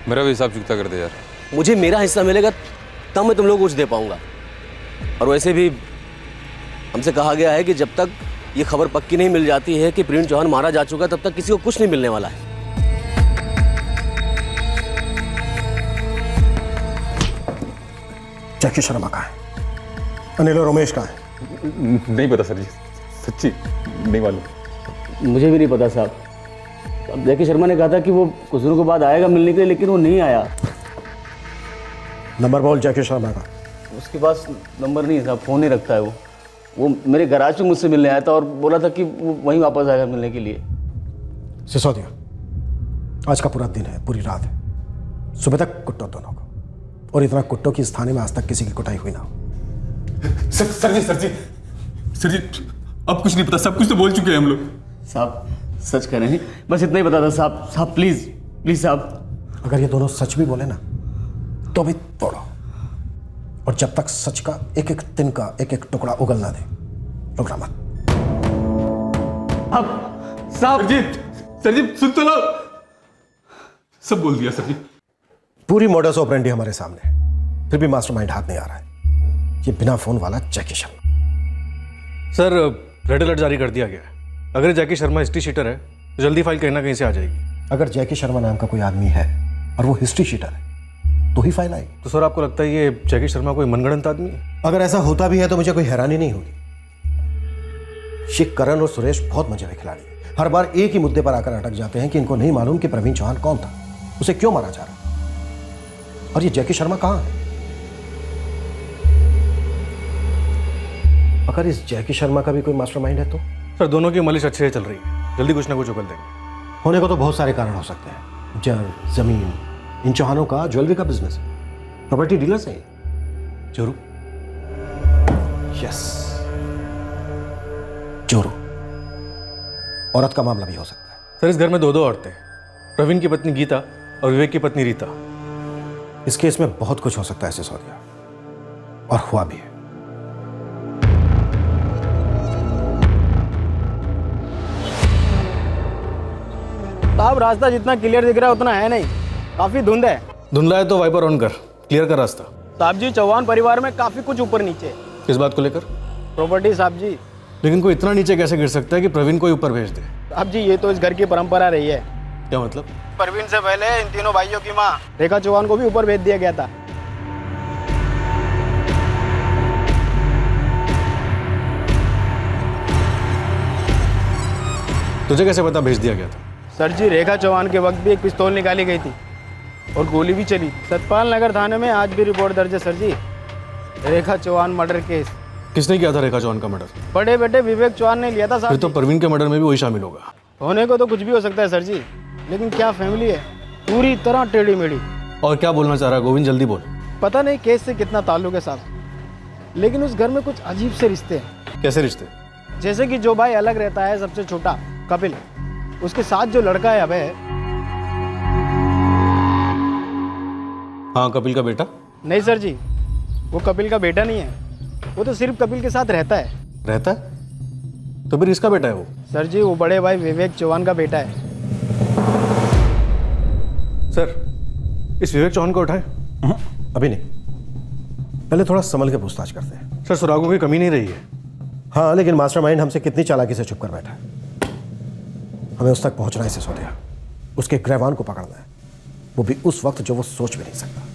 मेरा भी हिसाब चुकता कर दे यार। मुझे मेरा हिस्सा मिलेगा तब मैं तुम लोगों को कुछ दे पाऊंगा। और वैसे भी हमसे कहा गया है कि जब तक ये खबर पक्की नहीं मिल जाती है कि प्रवीण चौहान मारा जा चुका, तब तक किसी को कुछ नहीं मिलने वाला है। जैकी शर्मा कहाँ है? अनिल और उमेश कहाँ है? नहीं पता सर जी, सच्ची नहीं मालूम। मुझे भी नहीं पता साहब। अब जैकी शर्मा ने कहा था कि वो कुछ दिनों के बाद आएगा मिलने के लिए, लेकिन वो नहीं आया। नंबर बोल जैकी शर्मा का। उसके पास नंबर नहीं साहब, फ़ोन नहीं रखता है वो मेरे गैराज में मुझजसे मिलने आया था और बोला था कि वो वहीं वापस आएगा मिलने के लिए। सिसोदिया, आज का पूरा दिन है, पूरी रात है, सुबह तक कुट्टो दोनों को। और इतना कुट्टो की इस थाने में आज तक किसी की कुटाई हुई ना हो। सर जी अब कुछ नहीं पता, सब कुछ तो बोल चुके हैं हम लोग। साहब सच कह रहे हैं, बस इतना ही पता था साहब प्लीज साहब। अगर ये दोनों सच भी बोले ना तो भी तोड़ो, और जब तक सच का एक एक दिन का एक एक टुकड़ा उगल ना दे, रुकना मत। अब साहब सर जी सुन तो लो, सब बोल दिया सर जी। पूरी मॉडस ऑपरेंडी हमारे सामने है, फिर भी मास्टरमाइंड हाथ नहीं आ रहा है। ये बिना फोन वाला जैकी शर्मा। सर, रेड अलर्ट जारी कर दिया गया है। अगर जैकी शर्मा हिस्ट्री शीटर है तो जल्दी फाइल कहीं ना कहीं से आ जाएगी। अगर जैकी शर्मा नाम का कोई आदमी है और वो हिस्ट्री शीटर है तो ही फाइल आएगी। तो सर, आपको लगता है ये जैकी शर्मा कोई मनगढ़ंत आदमी है? अगर ऐसा होता भी है तो मुझे कोई हैरानी नहीं होगी। ये करण और सुरेश बहुत मजे में खिलाड़ी हैं। हर बार एक ही मुद्दे पर आकर अटक जाते हैं कि इनको नहीं मालूम कि प्रवीण चौहान कौन था, उसे क्यों मारा जा रहा, और ये जैकी शर्मा कहां है। अगर इस जैकी शर्मा का भी कोई मास्टरमाइंड है तो? सर, दोनों की मलिश अच्छे से चल रही है, जल्दी कुछ ना कुछ उगल देंगे। होने को तो बहुत सारे कारण हो सकते हैं। जमीन, इन चौहानों का ज्वेलरी का बिजनेस है, प्रॉपर्टी डीलर्स हैं। जोरू? यस, जोरू। औरत का मामला भी हो सकता है। सर, इस घर में 2 औरतें, प्रवीण की पत्नी गीता और विवेक की पत्नी रीता। इस केस में बहुत कुछ हो सकता है सिसोदिया, और हुआ भी है। साहब, रास्ता जितना क्लियर दिख रहा है उतना है नहीं, काफी धुंध है। धुंधला है तो वाइपर ऑन कर, क्लियर कर रास्ता। साहब जी, चौहान परिवार में काफी कुछ ऊपर नीचे। किस बात को लेकर? प्रॉपर्टी साहब जी। लेकिन कोई इतना नीचे कैसे गिर सकता है कि प्रवीण को ऊपर भेज दे? साहब जी, ये तो इस घर की परंपरा रही है। क्या मतलब? प्रवीण से पहले इन तीनों भाइयों की माँ रेखा चौहान को भी ऊपर भेज दिया गया था। तुझे कैसे पता भेज दिया गया था? सर जी, रेखा चौहान के वक्त भी एक पिस्तौल निकाली गई थी और गोली भी चली। सतपाल नगर थाने में आज भी रिपोर्ट दर्ज है सर जी, रेखा चौहान मर्डर केस। किसने किया था रेखा चौहान का मर्डर? बड़े बेटे विवेक चौहान ने लिया था साहब। फिर तो प्रवीण के मर्डर में भी वही शामिल होगा। होने को तो कुछ भी हो सकता है सर जी, लेकिन क्या फैमिली है, पूरी तरह टेढ़ी मेढ़ी। और क्या बोलना चाह रहा है गोविंद, जल्दी बोल। पता नहीं केस से कितना ताल्लुक है साहब, लेकिन उस घर में कुछ अजीब से रिश्ते हैं। कैसे रिश्ते? जैसे कि जो भाई अलग रहता है, सबसे छोटा कपिल, उसके साथ जो लड़का है अभय। हाँ, कपिल का बेटा? नहीं सर जी, वो कपिल का बेटा नहीं है, वो तो सिर्फ कपिल के साथ रहता है। रहता है? तो फिर इसका बेटा है वो? सर जी वो बड़े भाई विवेक चौहान का बेटा है। सर इस विवेक चौहान को उठाए? अभी नहीं, पहले थोड़ा संभल के पूछताछ करते हैं। सर सुरागों की कमी नहीं रही है। हाँ लेकिन मास्टरमाइंड हमसे कितनी चालाकी से छुप कर बैठा है। हमें उस तक पहुंचना है सिसोदिया, उसके ग्रहवान को पकड़ना है, वो भी उस वक्त जो वो सोच भी नहीं सकता।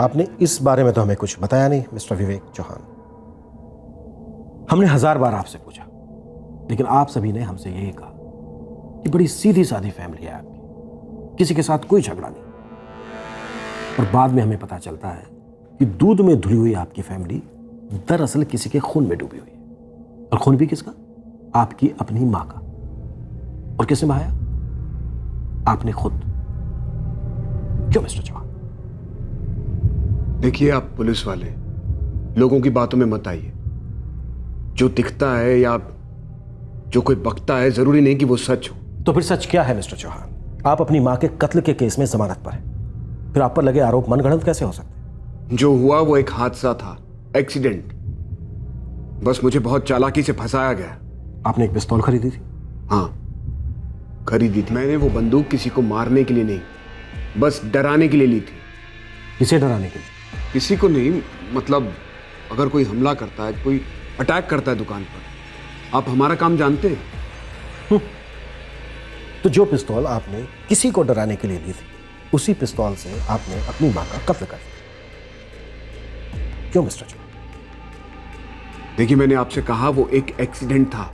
आपने इस बारे में तो हमें कुछ बताया नहीं मिस्टर विवेक चौहान। हमने 1000 बार आपसे पूछा, लेकिन आप सभी ने हमसे यही कहा कि बड़ी सीधी सादी फैमिली है आपकी, किसी के साथ कोई झगड़ा नहीं। और बाद में हमें पता चलता है कि दूध में धुली हुई आपकी फैमिली दरअसल किसी के खून में डूबी हुई है। और खून भी किसका? आपकी अपनी मां का। और किसने बहाया? आपने खुद। क्यों मिस्टर चौहान? देखिए आप पुलिस वाले लोगों की बातों में मत आइए। जो दिखता है या जो कोई बकता है जरूरी नहीं कि वो सच हो। तो फिर सच क्या है मिस्टर चौहान? आप अपनी मां के कत्ल के केस में जमानत पर हैं, फिर आप पर लगे आरोप मनगढ़ंत कैसे हो सकते? जो हुआ वो एक हादसा था, एक्सीडेंट। बस मुझे बहुत चालाकी से फंसाया गया। आपने एक पिस्तौल खरीदी थी? हाँ खरीदी थी। मैंने वो बंदूक किसी को मारने के लिए नहीं, बस डराने के लिए ली थी। किसे डराने के लिए? किसी को नहीं, मतलब अगर कोई हमला करता है, कोई अटैक करता है दुकान पर। आप हमारा काम जानते हैं। तो जो पिस्तौल आपने किसी को डराने के लिए ली थी, उसी पिस्तौल से आपने अपनी मां का कत्ल कर दिया। क्यों मिस्टर चौहान? देखिए मैंने आपसे कहा वो एक एक्सीडेंट था।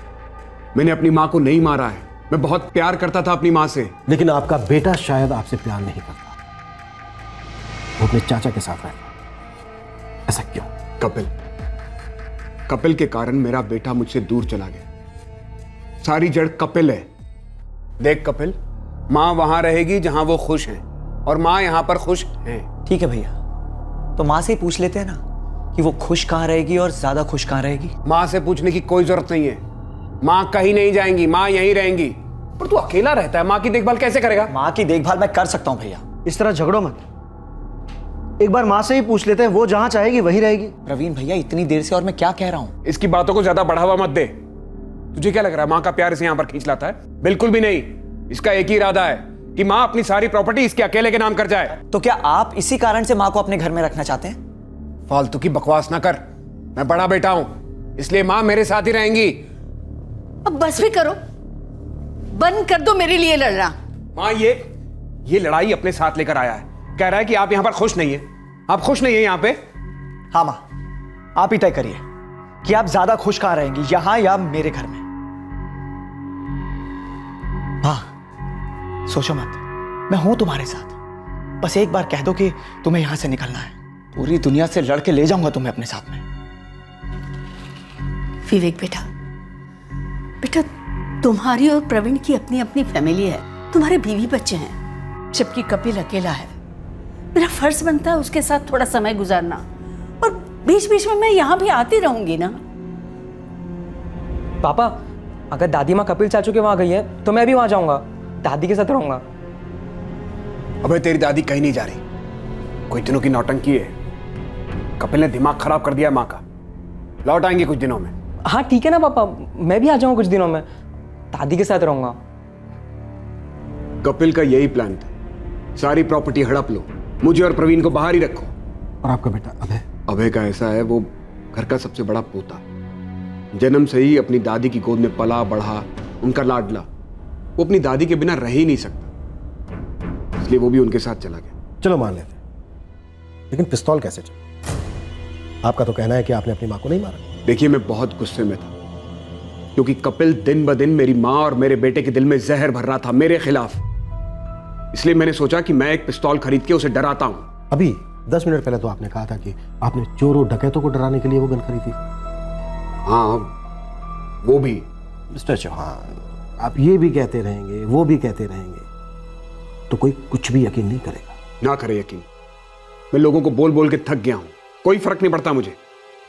मैंने अपनी मां को नहीं मारा है। मैं बहुत प्यार करता था अपनी मां से। लेकिन आपका बेटा शायद आपसे प्यार नहीं करता, वो अपने चाचा के साथ रहता। ऐसा क्यों? कपिल के कारण मेरा बेटा मुझसे दूर चला गया। सारी जड़ कपिल है। देख कपिल, मां वहां रहेगी जहां वो खुश है, और मां यहां पर खुश है। ठीक है भैया, तो मां से ही पूछ लेते हैं ना कि वो खुश कहां रहेगी और ज्यादा खुश कहां रहेगी। मां से पूछने की कोई जरूरत नहीं है। मां कहीं नहीं जाएंगी, मां यहीं रहेंगी। पर तू अकेला रहता है, मां की देखभाल कैसे करेगा? मां की देखभाल मैं कर सकता हूं भैया। इस तरह झगड़ो मत, एक बार मां से ही पूछ लेते हैं, वो जहां चाहेगी वही रहेगी। प्रवीण भैया इतनी देर से और मैं क्या कह रहा हूं? इसकी बातों को ज्यादा बढ़ावा मत दे। तुझे क्या लग रहा है मां का प्यार इसे यहां पर खींच लाता है? बिल्कुल भी नहीं। इसका एक ही इरादा है कि मां अपनी सारी प्रॉपर्टी इसके अकेले के नाम कर जाए। तो क्या आप इसी कारण से मां को अपने घर में रखना चाहते हैं? फालतू की बकवास ना कर। मैं बड़ा बेटा हूं, इसलिए मां मेरे साथ ही रहेंगी। अब बस भी करो, बंद कर दो मेरे लिए लड़ना। मां ये लड़ाई अपने साथ लेकर आया है। कह रहा है कि आप यहां पर खुश नहीं है। आप खुश नहीं है यहां पे? हाँ मां, आप ही तय करिए कि आप ज्यादा खुश कहां रहेंगी, यहां या मेरे घर में। हाँ सोचो मत, मैं हूं तुम्हारे साथ। बस एक बार कह दो कि तुम्हें यहां से निकलना है, पूरी दुनिया से लड़के ले जाऊंगा तुम्हें अपने साथ में। विवेक बेटा, बेटा तुम्हारी और प्रवीण की अपनी अपनी फैमिली है, तुम्हारे बीवी बच्चे हैं, जबकि कपिल अकेला है। मेरा फर्ज बनता है उसके साथ थोड़ा समय गुजारना, और बीच बीच में मैं यहाँ भी आती रहूंगी ना। पापा, अगर दादी माँ कपिल चाचू के वहां गई है तो मैं भी वहां जाऊंगा, दादी के साथ रहूंगा। अबे तेरी दादी कहीं नहीं जा रही। कुछ दिनों की नौटंकी है। कपिल ने दिमाग खराब कर दिया माँ का। लौट आएंगे कुछ दिनों में। हाँ ठीक है ना पापा, मैं भी आ जाऊंगा कुछ दिनों में, दादी के साथ रहूंगा। कपिल का यही प्लान था, सारी प्रॉपर्टी हड़प लो, मुझे और प्रवीण को बाहर ही रखो। और आपका बेटा अभय? अभय का ऐसा है, वो घर का सबसे बड़ा पोता, जन्म से ही अपनी दादी की गोद में पला बढ़ा, उनका लाडला। वो अपनी दादी के बिना रह ही नहीं सकता, इसलिए वो भी उनके साथ चला गया। चलो मान लेते, लेकिन पिस्तौल कैसे चला? आपका तो कहना है कि आपने अपनी मां को नहीं मारा। देखिए मैं बहुत गुस्से में था, क्योंकि कपिल दिन ब दिन मेरी मां और मेरे बेटे के दिल में जहर भर रहा था मेरे खिलाफ। इसलिए मैंने सोचा कि मैं एक पिस्तौल खरीद के उसे डराता हूं। अभी 10 मिनट पहले तो आपने कहा था कि आपने चोरों डकैतों को डराने के लिए वो गन खरीदी। हाँ वो भी। मिस्टर चौहान, आप ये भी कहते रहेंगे, वो भी कहते रहेंगे, तो कोई कुछ भी यकीन नहीं करेगा। ना करे यकीन, मैं लोगों को बोल बोल के थक गया हूं, कोई फर्क नहीं पड़ता मुझे।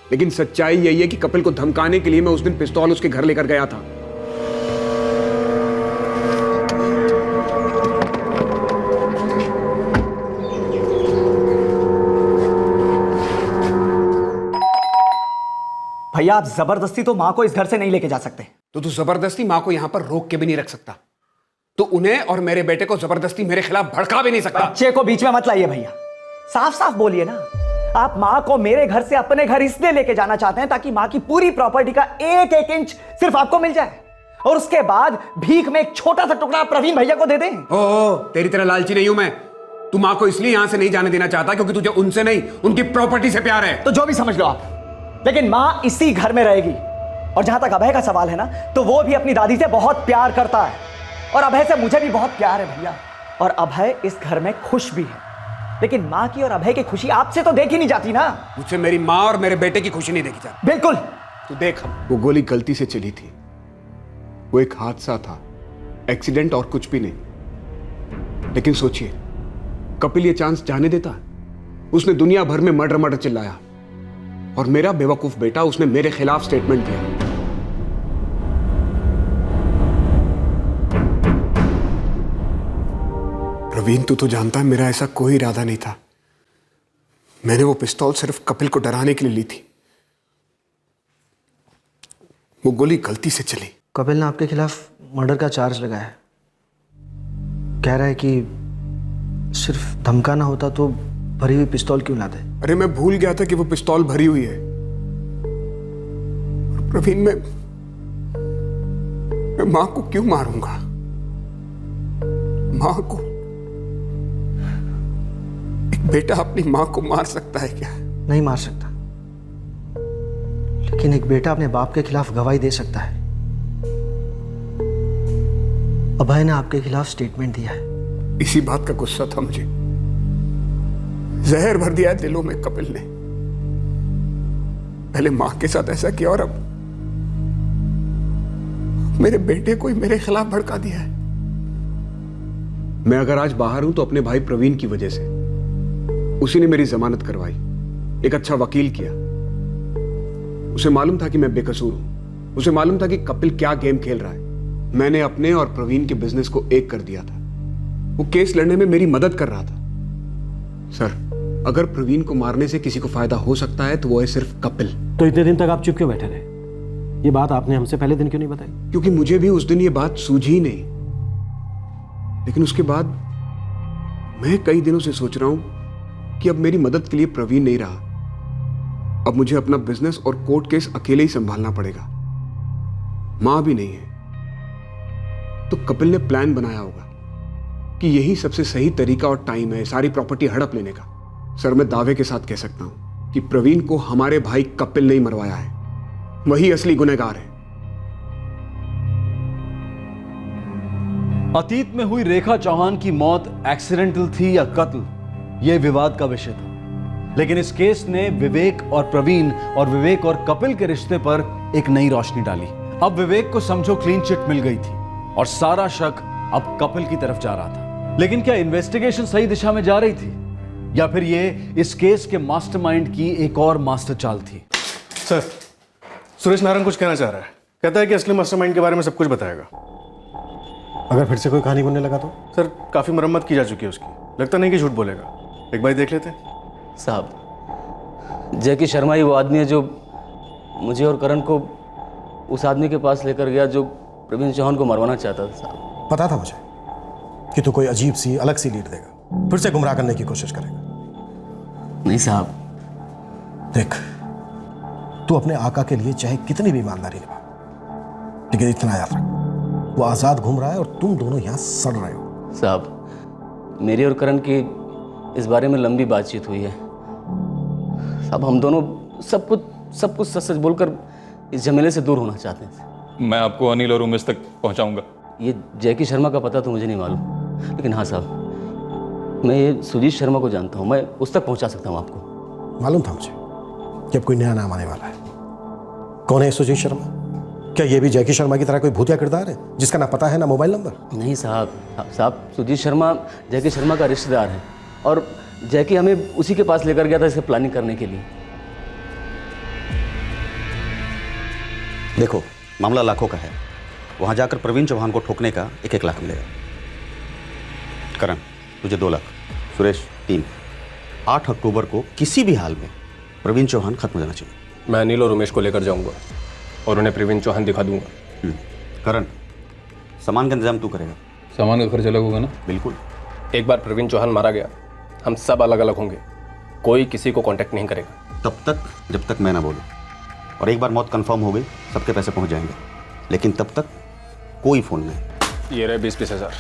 लेकिन सच्चाई यही है कि कपिल को धमकाने के लिए मैं उस दिन पिस्तौल उसके घर लेकर गया था। भैया आप जबरदस्ती तो माँ को इस घर से नहीं लेके जा सकते। तो तू जबरदस्ती माँ को यहां पर रोक के भी नहीं रख सकता, तो उन्हें और मेरे बेटे को जबरदस्ती मेरे खिलाफ भड़का भी नहीं सकता। बच्चे को बीच में मत लाइए भैया, साफ साफ बोलिए ना। आप माँ को मेरे घर से अपने घर इसलिए लेके जाना चाहते हैं ताकि माँ की पूरी प्रॉपर्टी का एक एक इंच सिर्फ आपको मिल जाए, और उसके बाद भीख में एक छोटा सा टुकड़ा प्रवीण भैया को दे दें। ओ, तेरी तरह लालची नहीं हूं मैं। तू माँ को इसलिए यहां से नहीं जाने देना चाहता क्योंकि तुझे उनसे नहीं, उनकी प्रॉपर्टी से प्यार है। तो जो भी समझ लो आप, लेकिन माँ इसी घर में रहेगी। और जहां तक अभय का सवाल है ना, तो वो भी अपनी दादी से बहुत प्यार करता है, और अभय से मुझे भी बहुत प्यार है भैया। और अभय इस घर में खुश भी है, लेकिन माँ की और अभय की खुशी आपसे तो देखी नहीं जाती ना। मुझसे मेरी माँ और मेरे बेटे की खुशी नहीं देखी जाती। बिल्कुल। तू देख, वो गोली गलती से चली थी, वो एक हादसा था, एक्सीडेंट और कुछ भी नहीं। लेकिन सोचिए, कपिल ये चांस जाने देता? उसने दुनिया भर में मर्डर मर्डर चिल्लाया, और मेरा बेवकूफ बेटा उसने मेरे खिलाफ स्टेटमेंट दिया। प्रवीण, तू तो जानता है मेरा ऐसा कोई इरादा नहीं था। मैंने वो पिस्तौल सिर्फ कपिल को डराने के लिए ली थी। वो गोली गलती से चली। कपिल ने आपके खिलाफ मर्डर का चार्ज लगाया है। कह रहा है कि सिर्फ धमकाना होता तो भरी हुई पिस्तौल क्यों लाते? अरे मैं भूल गया था कि वो पिस्तौल भरी हुई है। प्रवीण, मैं मां को क्यों मारूंगा? मां को? एक बेटा अपनी मां को मार सकता है क्या? नहीं मार सकता, लेकिन एक बेटा अपने बाप के खिलाफ गवाही दे सकता है। अभय ने आपके खिलाफ स्टेटमेंट दिया है। इसी बात का गुस्सा था मुझे। जहर भर दिया है दिलों में कपिल ने। पहले मां के साथ ऐसा किया और अब मेरे बेटे को ही मेरे खिलाफ भड़का दिया है। मैं अगर आज बाहर हूं तो अपने भाई प्रवीण की वजह से। उसी ने मेरी जमानत करवाई, एक अच्छा वकील किया। उसे मालूम था कि मैं बेकसूर हूं। उसे मालूम था कि कपिल क्या गेम खेल रहा है। मैंने अपने और प्रवीण के बिजनेस को एक कर दिया था। वो केस लड़ने में मेरी मदद कर रहा था। सर, अगर प्रवीण को मारने से किसी को फायदा हो सकता है तो वो है सिर्फ कपिल। तो इतने दिन तक आप चुप क्यों बैठे रहे? ये बात आपने हमसे पहले दिन क्यों नहीं बताई? क्योंकि मुझे भी उस दिन ये बात सूझी ही नहीं। लेकिन उसके बाद मैं कई दिनों से सोच रहा हूं कि अब मेरी मदद के लिए प्रवीण नहीं रहा। अब मुझे अपना बिजनेस और कोर्ट केस अकेले ही संभालना पड़ेगा। मां भी नहीं है। तो कपिल ने प्लान बनाया होगा कि यही सबसे सही तरीका और टाइम है सारी प्रॉपर्टी हड़प लेने का। सर, मैं दावे के साथ कह सकता हूं कि प्रवीण को हमारे भाई कपिल ने ही मरवाया है। वही असली गुनहगार है। अतीत में हुई रेखा चौहान की मौत एक्सीडेंटल थी या कत्ल, यह विवाद का विषय था। लेकिन इस केस ने विवेक और प्रवीण और विवेक और कपिल के रिश्ते पर एक नई रोशनी डाली। अब विवेक को समझो क्लीन चिट मिल गई थी और सारा शक अब कपिल की तरफ जा रहा था। लेकिन क्या इन्वेस्टिगेशन सही दिशा में जा रही थी, या फिर ये इस केस के मास्टरमाइंड की एक और मास्टर चाल थी? सर, सुरेश नारायण कुछ कहना चाह रहा है। कहता है कि असली मास्टरमाइंड के बारे में सब कुछ बताएगा। अगर फिर से कोई कहानी बनने लगा तो? सर, काफी मरम्मत की जा चुकी है उसकी। लगता नहीं कि झूठ बोलेगा। एक बार देख लेते हैं। साहब, जैकी शर्मा ही वो आदमी है जो मुझे और करण को उस आदमी के पास लेकर गया जो प्रवीण चौहान को मरवाना चाहता था। साहब, पता था मुझे कि तू कोई अजीब सी अलग सी लीड देगा, फिर से गुमराह करने की कोशिश करेगा। नहीं साहब, देख, तू अपने आका के लिए चाहे कितनी भी ईमानदारी निभा, लेकिन इतना याद रख, वो आजाद घूम रहा है और तुम दोनों यहां सड़ रहे हो। साहब, मेरी और करण की इस बारे में लंबी बातचीत हुई है। साहब, हम दोनों सब कुछ सच सच बोलकर इस झमेले से दूर होना चाहते हैं। मैं आपको अनिल और उमेश तक पहुंचाऊंगा। ये जैकी शर्मा का पता तो मुझे नहीं मालूम, लेकिन हाँ साहब, मैं ये सुजीत शर्मा को जानता हूँ। मैं उस तक पहुंचा सकता हूँ आपको। मालूम था मुझे कि अब कोई नया नाम आने वाला है। कौन है सुजीत शर्मा? क्या ये भी जैकी शर्मा की तरह कोई भूतिया किरदार है जिसका ना पता है ना मोबाइल नंबर? नहीं साहब सुजीत शर्मा जैकी शर्मा का रिश्तेदार है और जैकी हमें उसी के पास लेकर गया था इससे प्लानिंग करने के लिए। देखो, मामला लाखों का है। वहाँ जाकर प्रवीण चौहान को ठोकने का 1-1 लाख मिलेगा। करण, तुझे 2 लाख, सुरेश 3। 8 अक्टूबर को किसी भी हाल में प्रवीण चौहान खत्म हो जाना चाहिए। मैं अनिल और उमेश को लेकर जाऊंगा और उन्हें प्रवीण चौहान दिखा दूंगा। करण, सामान का इंतजाम तू करेगा। सामान का खर्च अलग होगा ना? बिल्कुल। एक बार प्रवीण चौहान मारा गया, हम सब अलग अलग होंगे, कोई किसी को कांटेक्ट नहीं करेगा। तब तक जब तक मैं ना बोलूं। और एक बार मौत कंफर्म हो गई, सबके पैसे पहुंच जाएंगे, लेकिन तब तक कोई फोन नहीं। ये रहे 20-20 हज़ार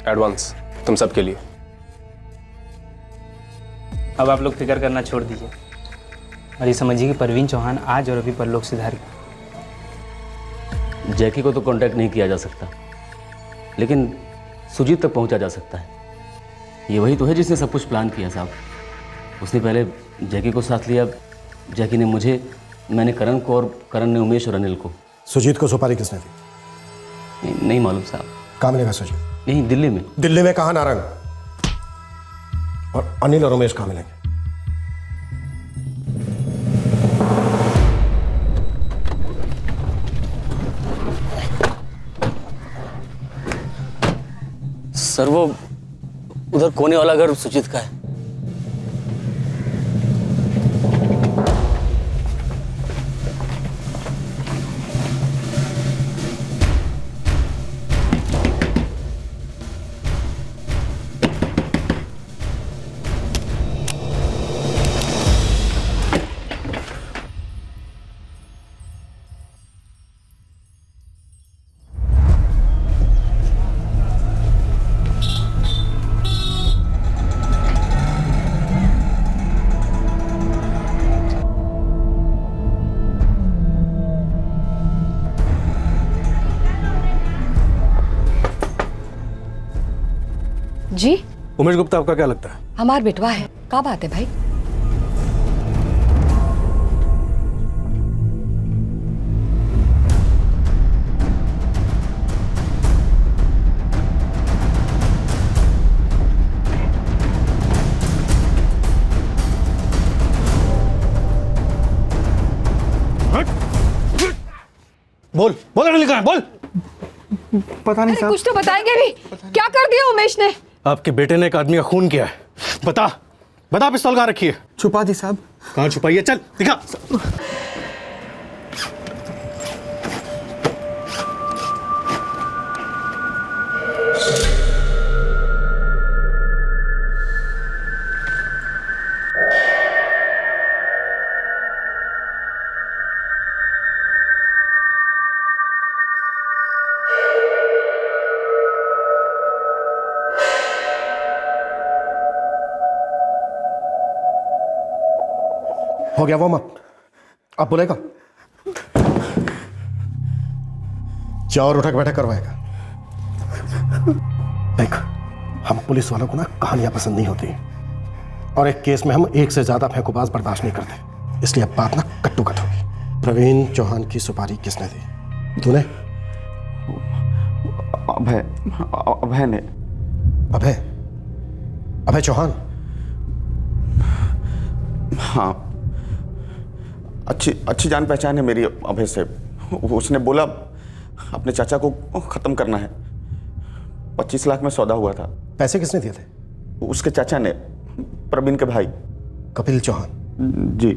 एडवांस तुम सबके लिए। अब आप लोग फिक्र करना छोड़ दीजिए और ये समझिए कि परवीन चौहान आज और अभी परलोक सिधार गया। जैकी को तो कांटेक्ट नहीं किया जा सकता, लेकिन सुजीत तक पहुंचा जा सकता है। ये वही तो है जिसने सब कुछ प्लान किया साहब। उसने पहले जैकी को साथ लिया, जैकी ने मुझे, मैंने करण को और करण ने उमेश और अनिल को। सुजीत को सुपारी किसने दी? नहीं मालूम साहब। कहाँ मिलेगा सुजीत? यहीं दिल्ली में। दिल्ली में कहाँ नारायण? और अनिल और उमेश कहाँ मिलेंगे? सर वो उधर कोने वाला घर सुजीत का है। जी उमेश गुप्ता आपका क्या लगता है? हमार बेटवा है। क्या बात है भाई? बोल बोल अनिल कहाँ है? बोल। पता नहीं साहब। कुछ तो बताएंगे भी। क्या कर दिया उमेश ने? आपके बेटे ने एक आदमी का खून किया है। बता बता, पिस्तौल कहाँ रखी है? छुपा दी साहब। कहाँ छुपाई है? चल दिखा। हो गया वार्म अप, अब बोलेगा? क्या और उठक बैठक करवाएगा? देख, हम पुलिस वालों को ना कहानियां पसंद नहीं होती, और एक केस में हम एक से ज्यादा फेंकूबाज बर्दाश्त नहीं करते, इसलिए अब बात ना कट्टू कट होगी। प्रवीण चौहान की सुपारी किसने दी? तूने? अभय ने। अभय? अभय चौहान? हाँ, अच्छी जान पहचान है मेरी अभय से। उसने बोला अपने चाचा को खत्म करना है। 25 लाख में सौदा हुआ था। पैसे किसने दिए थे? उसके चाचा ने, प्रवीण के भाई कपिल चौहान। जी।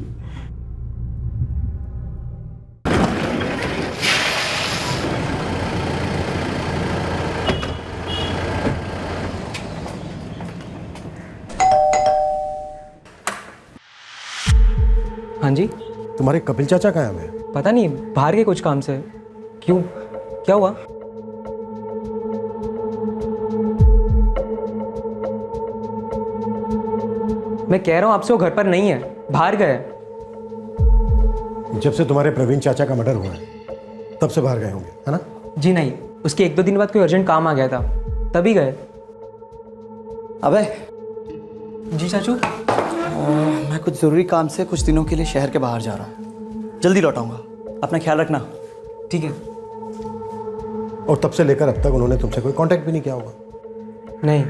हाँ जी। तुम्हारे कपिल चाचा कहाँ हैं? पता नहीं, बाहर के कुछ काम से। क्यों, क्या हुआ? मैं कह रहा हूँ आपसे वो घर पर नहीं है, बाहर गए। जब से तुम्हारे प्रवीण चाचा का मर्डर हुआ है तब से बाहर गए होंगे, है ना? जी नहीं, उसके 1-2 दिन बाद कोई अर्जेंट काम आ गया था, तभी गए। अबे। जी चाचू। मैं कुछ ज़रूरी काम से कुछ दिनों के लिए शहर के बाहर जा रहा हूँ, जल्दी लौटाऊंगा, अपना ख्याल रखना। ठीक है। और तब से लेकर अब तक उन्होंने तुमसे कोई कांटेक्ट भी नहीं किया होगा। नहीं।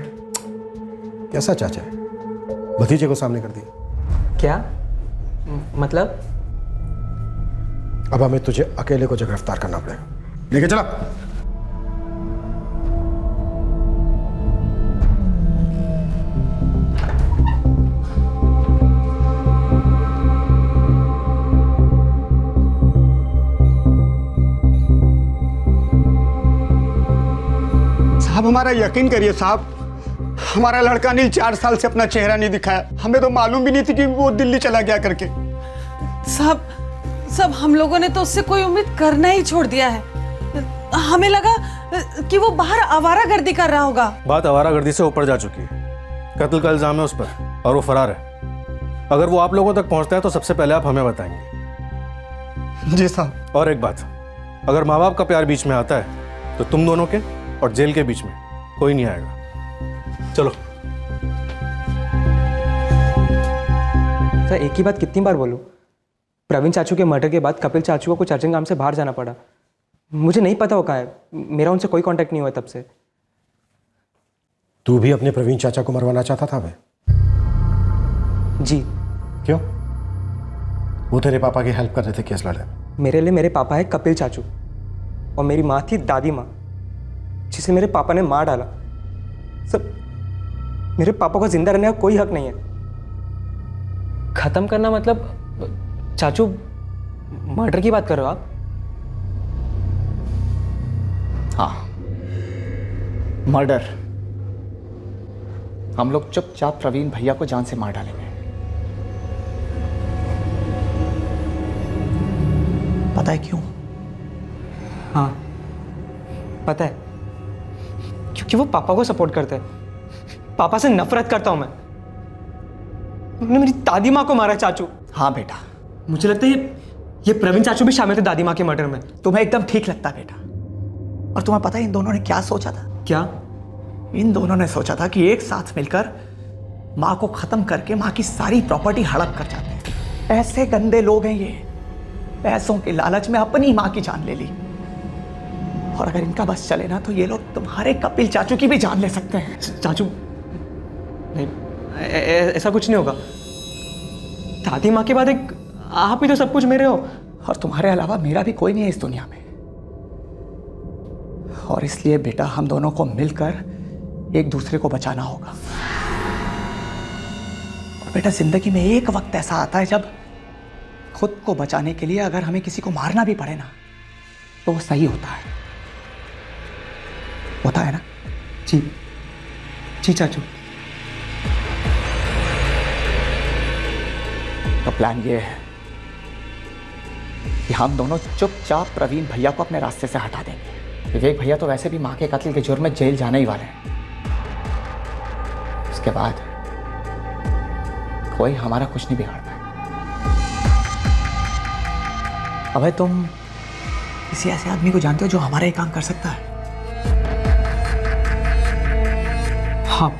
कैसा चाचा है? भतीजे को सामने कर दिया। क्या मतलब? अब हमें तुझे अकेले को गिरफ्तार करना पड़ेगा। लेके चला। साहब हमारा यकीन करिए साहब, हमारा लड़का अनिल 4 साल से अपना चेहरा नहीं दिखाया। हमें तो मालूम भी नहीं थी कि वो दिल्ली चला गया करके। सब हम लोगों ने तो उससे कोई उम्मीद करना ही छोड़ दिया है। हमें लगा कि वो बाहर आवारागर्दी कर रहा होगा। बात आवारागर्दी से ऊपर जा चुकी है। कत्ल का इल्जाम है उस पर और वो फरार है। अगर वो आप लोगों तक पहुंचता है तो सबसे पहले आप हमें बताएंगे। जी साहब। और एक बात, अगर माँ बाप का प्यार बीच में आता है तो तुम दोनों के और जेल के बीच में कोई नहीं आएगा। चलो। सर एक ही बात कितनी बार बोलूं? प्रवीण चाचू के मर्डर के बाद कपिल चाचू को कुछ अर्जेंट काम से बाहर जाना पड़ा। मुझे नहीं पता वो कहाँ है। मेरा उनसे कोई कांटेक्ट नहीं हुआ तब से। तू भी अपने प्रवीण चाचा को मरवाना चाहता था भाई? जी। क्यों? वो तेरे पापा की हेल्प कर रहे थे केस लड़ने में। मेरे लिए मेरे पापा है कपिल चाचू और मेरी माँ थी दादी माँ, जिसे मेरे पापा ने मार डाला। सब मेरे पापा को जिंदा रहने का कोई हक नहीं है। खत्म करना मतलब? चाचू मर्डर की बात कर रहे हो आप? हाँ, मर्डर। हम लोग चुपचाप प्रवीण भैया को जान से मार डालेंगे। पता है क्यों? हाँ पता है, क्योंकि वो पापा को सपोर्ट करते हैं। पापा से नफरत करता हूं मैं। उन्होंने मेरी दादी माँ को मारा चाचू। हाँ बेटा, मुझे लगता है ये प्रवीण चाचू भी शामिल थे दादी माँ के मर्डर में। तुम्हें एकदम ठीक लगता बेटा। और तुम्हें पता है इन दोनों ने क्या सोचा था? क्या? इन दोनों ने सोचा था कि एक साथ मिलकर माँ को खत्म करके माँ की सारी प्रॉपर्टी हड़प कर जाते हैं। ऐसे गंदे लोग हैं ये। पैसों के लालच में अपनी माँ की जान ले ली। और अगर इनका बस चले ना तो ये लोग तुम्हारे कपिल चाचू की भी जान ले सकते हैं। चाचू नहीं, ऐसा कुछ नहीं होगा। दादी माँ के बाद एक आप ही तो सब कुछ मेरे हो। और तुम्हारे अलावा मेरा भी कोई नहीं है इस दुनिया में। और इसलिए बेटा हम दोनों को मिलकर एक दूसरे को बचाना होगा। और बेटा जिंदगी में एक वक्त ऐसा आता है जब खुद को बचाने के लिए अगर हमें किसी को मारना भी पड़े ना तो वो सही होता है ना? जी जी चाचू। तो प्लान ये है कि हम दोनों चुपचाप प्रवीण भैया को अपने रास्ते से हटा देंगे। विवेक भैया तो वैसे भी मां के कत्ल के जुर्म में जेल जाने ही वाले हैं। उसके बाद कोई हमारा कुछ नहीं बिगाड़ पाए। अबे तुम किसी ऐसे आदमी को जानते हो जो हमारा ये काम कर सकता है? हाँ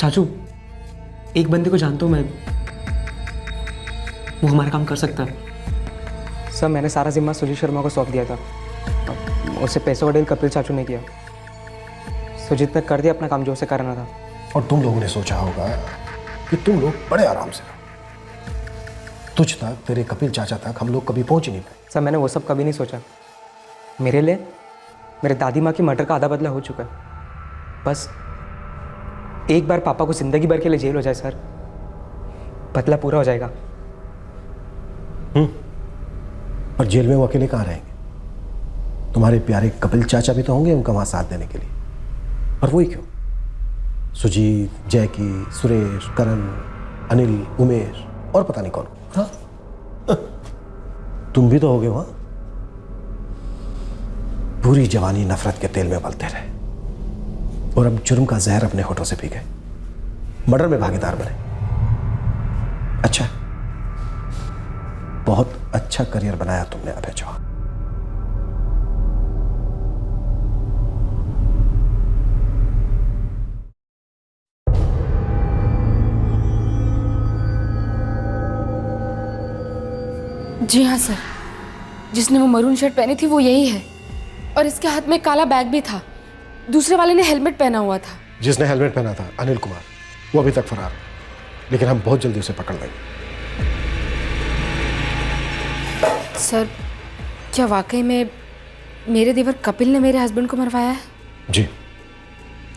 चाचू, एक बंदे को जानता हूँ मैं, वो हमारा काम कर सकता है। सर मैंने सारा जिम्मा सुजीत शर्मा को सौंप दिया था। उसे पैसों का डील कपिल चाचू ने किया। सुजीत ने कर दिया अपना काम जो उसे करना था। और तुम लोगों ने सोचा होगा कि तुम लोग बड़े आराम से रहो। तुझ तक, तेरे कपिल चाचा तक हम लोग कभी पहुंच ही नहीं पाए। सर मैंने वो सब कभी नहीं सोचा। मेरे लिए मेरे दादी माँ की मर्डर का आधा बदला हो चुका है। बस एक बार पापा को जिंदगी भर के लिए जेल हो जाए सर, बदला पूरा हो जाएगा। और जेल में वो अकेले कहाँ रहेंगे? तुम्हारे प्यारे कपिल चाचा भी तो होंगे उनका वहां साथ देने के लिए। और वही क्यों, सुजीत, जैकी, सुरेश, करण, अनिल, उमेश और पता नहीं कौन। हाँ? तुम भी तो होगे वहां। पूरी जवानी नफरत के तेल में उबलते रहे और अब जुर्म का जहर अपने होठों से पी गए, मर्डर में भागीदार बने। अच्छा, बहुत अच्छा करियर बनाया तुमने अभय चौहान। जी हाँ सर, जिसने वो मरून शर्ट पहनी थी वो यही है। और इसके हाथ में काला बैग भी था। दूसरे वाले ने हेलमेट पहना हुआ था। जिसने हेलमेट पहना था अनिल कुमार, वो अभी तक फरार है, लेकिन हम बहुत जल्दी उसे पकड़ लेंगे। सर, क्या वाकई में मेरे देवर कपिल ने मेरे हस्बैंड को मरवाया है? जी,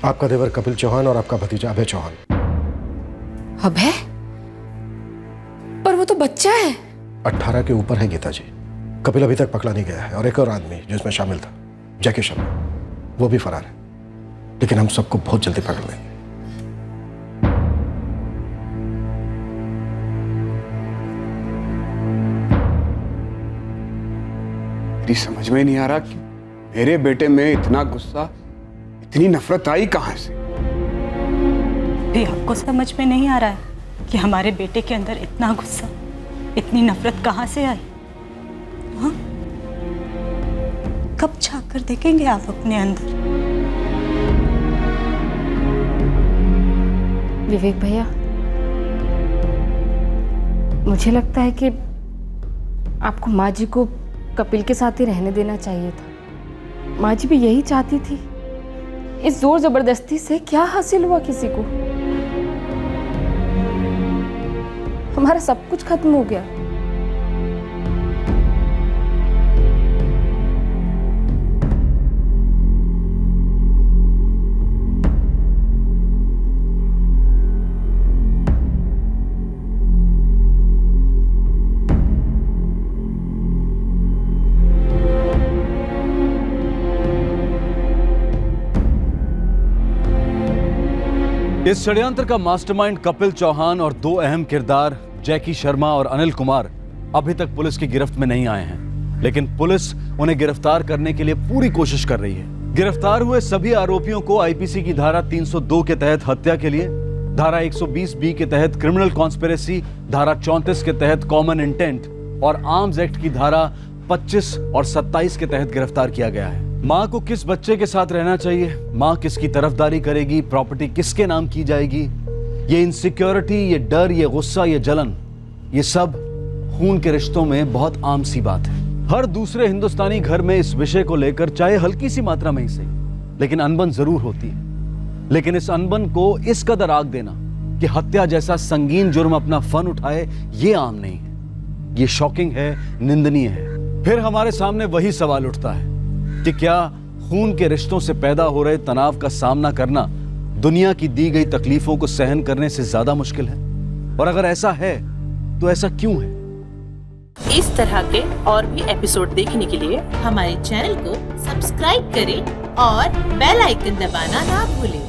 आपका देवर कपिल चौहान और आपका भतीजा अभय चौहान। अभय? पर वो तो बच्चा है। 18 के ऊपर है गीता जी। कपिल अभी तक पकड़ा नहीं गया है और एक और आदमी जो इसमें शामिल था, जैकी शर्मा, वो भी फरार है, लेकिन हम सबको बहुत जल्दी पकड़ लेंगे। मेरी समझ में नहीं आ रहा कि मेरे बेटे में इतना गुस्सा, इतनी नफरत आई कहां से। भी आपको समझ में नहीं आ रहा है कि हमारे बेटे के अंदर इतना गुस्सा, इतनी नफरत कहां से आई? हाँ? कब झांक कर देखेंगे आप अपने अंदर? विवेक भैया, मुझे लगता है कि आपको माँ जी को कपिल के साथ ही रहने देना चाहिए था। माँ जी भी यही चाहती थी। इस जोर जबरदस्ती से क्या हासिल हुआ किसी को? हमारा सब कुछ खत्म हो गया। इस षड्यंत्र का मास्टरमाइंड कपिल चौहान और दो अहम किरदार जैकी शर्मा और अनिल कुमार अभी तक पुलिस की गिरफ्त में नहीं आए हैं, लेकिन पुलिस उन्हें गिरफ्तार करने के लिए पूरी कोशिश कर रही है। गिरफ्तार हुए सभी आरोपियों को आईपीसी की धारा 302 के तहत हत्या के लिए, धारा 120 बी के तहत क्रिमिनल कॉन्स्पिरेसी, धारा 34 के तहत कॉमन इंटेंट और आर्म्स एक्ट की धारा 25 और 27 के तहत गिरफ्तार किया गया है। माँ को किस बच्चे के साथ रहना चाहिए, माँ किसकी तरफदारी करेगी, प्रॉपर्टी किसके नाम की जाएगी, ये इनसिक्योरिटी, ये डर, ये गुस्सा, ये जलन, ये सब खून के रिश्तों में बहुत आम सी बात है। हर दूसरे हिंदुस्तानी घर में इस विषय को लेकर चाहे हल्की सी मात्रा में ही सही, लेकिन अनबन जरूर होती है। लेकिन इस अनबन को इस कदर आग देना कि हत्या जैसा संगीन जुर्म अपना फन उठाए, ये आम नहीं है, ये शॉकिंग है, निंदनीय है। फिर हमारे सामने वही सवाल उठता है कि क्या खून के रिश्तों से पैदा हो रहे तनाव का सामना करना दुनिया की दी गई तकलीफों को सहन करने से ज्यादा मुश्किल है? और अगर ऐसा है तो ऐसा क्यों है? इस तरह के और भी एपिसोड देखने के लिए हमारे चैनल को सब्सक्राइब करें और बेल आइकन दबाना ना भूलें।